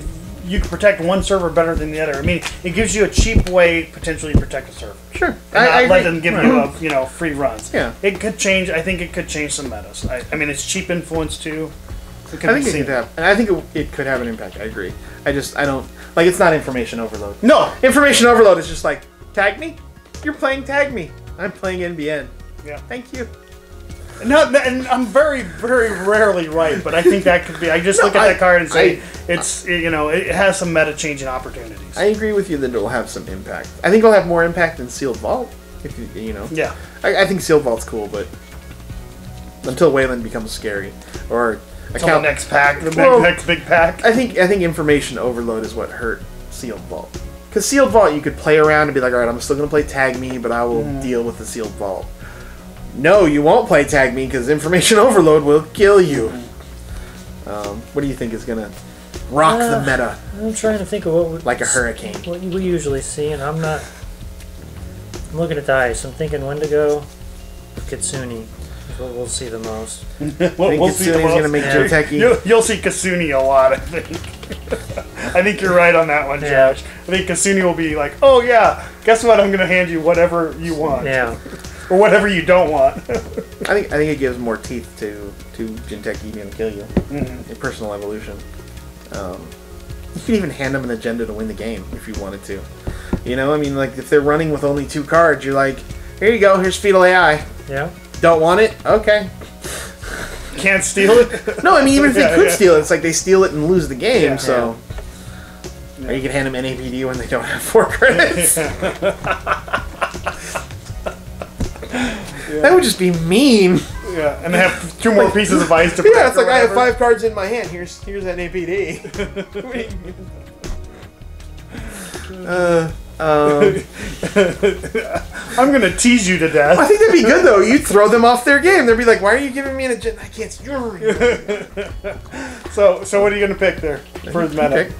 protect one server better than the other. I mean, it gives you a cheap way potentially to protect a server. Sure. I let them give you free runs. Yeah. It could change. I think it could change some metas. I mean, it's cheap influence too. I think it could have, and I think it could have an impact. I agree. I don't like. It's not information overload. No, information overload is just like tag me. You're playing tag me. I'm playing NBN. Yeah. Thank you. No, and I'm very, very rarely right, but I think that could be. I just look at that card and say it has some meta changing opportunities. I agree with you that it will have some impact. I think it'll have more impact than Sealed Vault. If you know. Yeah. I think Sealed Vault's cool, but until Wayland becomes scary or until the next pack, next big pack. I think information overload is what hurt Sealed Vault. Because Sealed Vault, you could play around and be like, all right, I'm still going to play Tag Me, but I will deal with the Sealed Vault. No, you won't play Tag Me because information overload will kill you. What do you think is going to rock the meta I'm trying to think of what like a hurricane. What we usually see, and I'm looking at the ice. I'm thinking Wendigo, Kitsune is what we'll see the most. I think Kitsune's going to make Jinteki. You'll see Kasuni a lot, I think. I think you're right on that one, Josh. I think Kasuni will be like, oh yeah, guess what? I'm going to hand you whatever you want. Yeah. Or whatever you don't want. I think it gives more teeth to Jinteki being kill you. In personal evolution. You can even hand them an agenda to win the game if you wanted to. You know, I mean, like if they're running with only 2 cards, you're like, here you go, here's Fetal AI. Yeah. Don't want it? Okay. Can't steal it? No, I mean, even if they could steal it, it's like they steal it and lose the game, Yeah. so... Or you can hand them NAPD when they don't have 4 credits. That would just be mean. Yeah, and they have 2 more pieces of ice to protect. Yeah, it's like I have whatever. 5 cards in my hand. Here's NAPD. I'm gonna tease you to death. I think that'd be good though. You'd throw them off their game. They'd be like, "Why are you giving me an agenda? I can't." So what are you gonna pick there for his meta?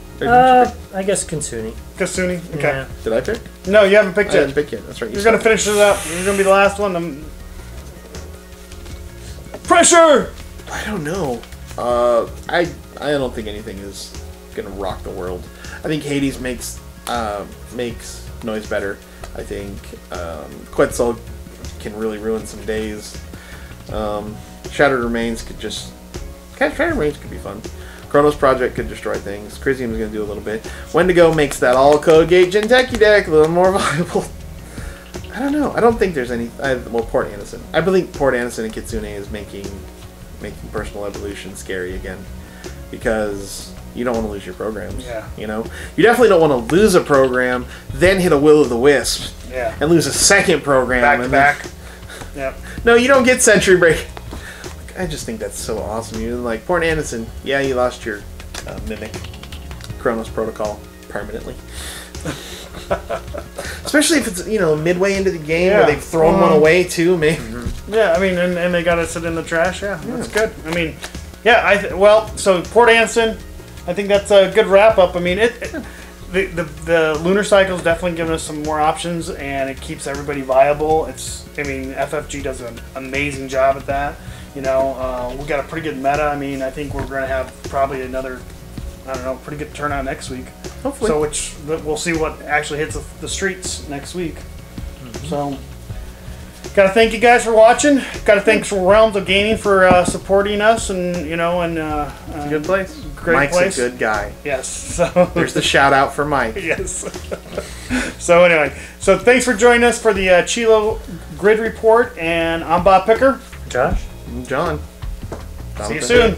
I guess Kitsune. Kasuni? Okay. Yeah. Did I pick? No, you haven't picked I yet. didn't pick yet. That's right. You're gonna finish it up. You're gonna be the last one. Pressure! I don't know. I don't think anything is gonna rock the world. I think Hades makes noise better. I think Quetzal can really ruin some days. Shattered Remains could just... Shattered Remains could be fun. Chronos Project could destroy things. Crisium's going to do a little bit. Wendigo makes that all Code Gate Jinteki deck a little more viable. I don't know. I don't think there's any... well, Port Anderson. I believe Port Anderson and Kitsune is making personal evolution scary again. Because you don't want to lose your programs. Yeah. You know? You definitely don't want to lose a program, then hit a Will-o'-the-Wisp. Yeah. And lose a second program. Back to back. Yep. No, you don't get Century Break. I just think that's so awesome. You're like, Port Anderson, yeah, you lost your Mimic Chronos Protocol permanently. Especially if it's, midway into the game where they've thrown one away too, maybe. Yeah, I mean, and they got it sit in the trash. Yeah, that's good. I mean, yeah, so Port Anderson, I think that's a good wrap up. I mean, the lunar cycle is definitely giving us some more options, and it keeps everybody viable. FFG does an amazing job at that. We got a pretty good meta. I mean, I think we're going to have probably another, pretty good turnout next week. Hopefully. So we'll see what actually hits the streets next week. So, gotta thank you guys for watching. Gotta thank Realms of Gaming for supporting us, and It's a good place. Great Mike's place. a good guy. Yes. So There's the shout out for Mike. Yes. So anyway, thanks for joining us for the Chilo Grid Report, and I'm Bob Picker. Josh? John. See you soon.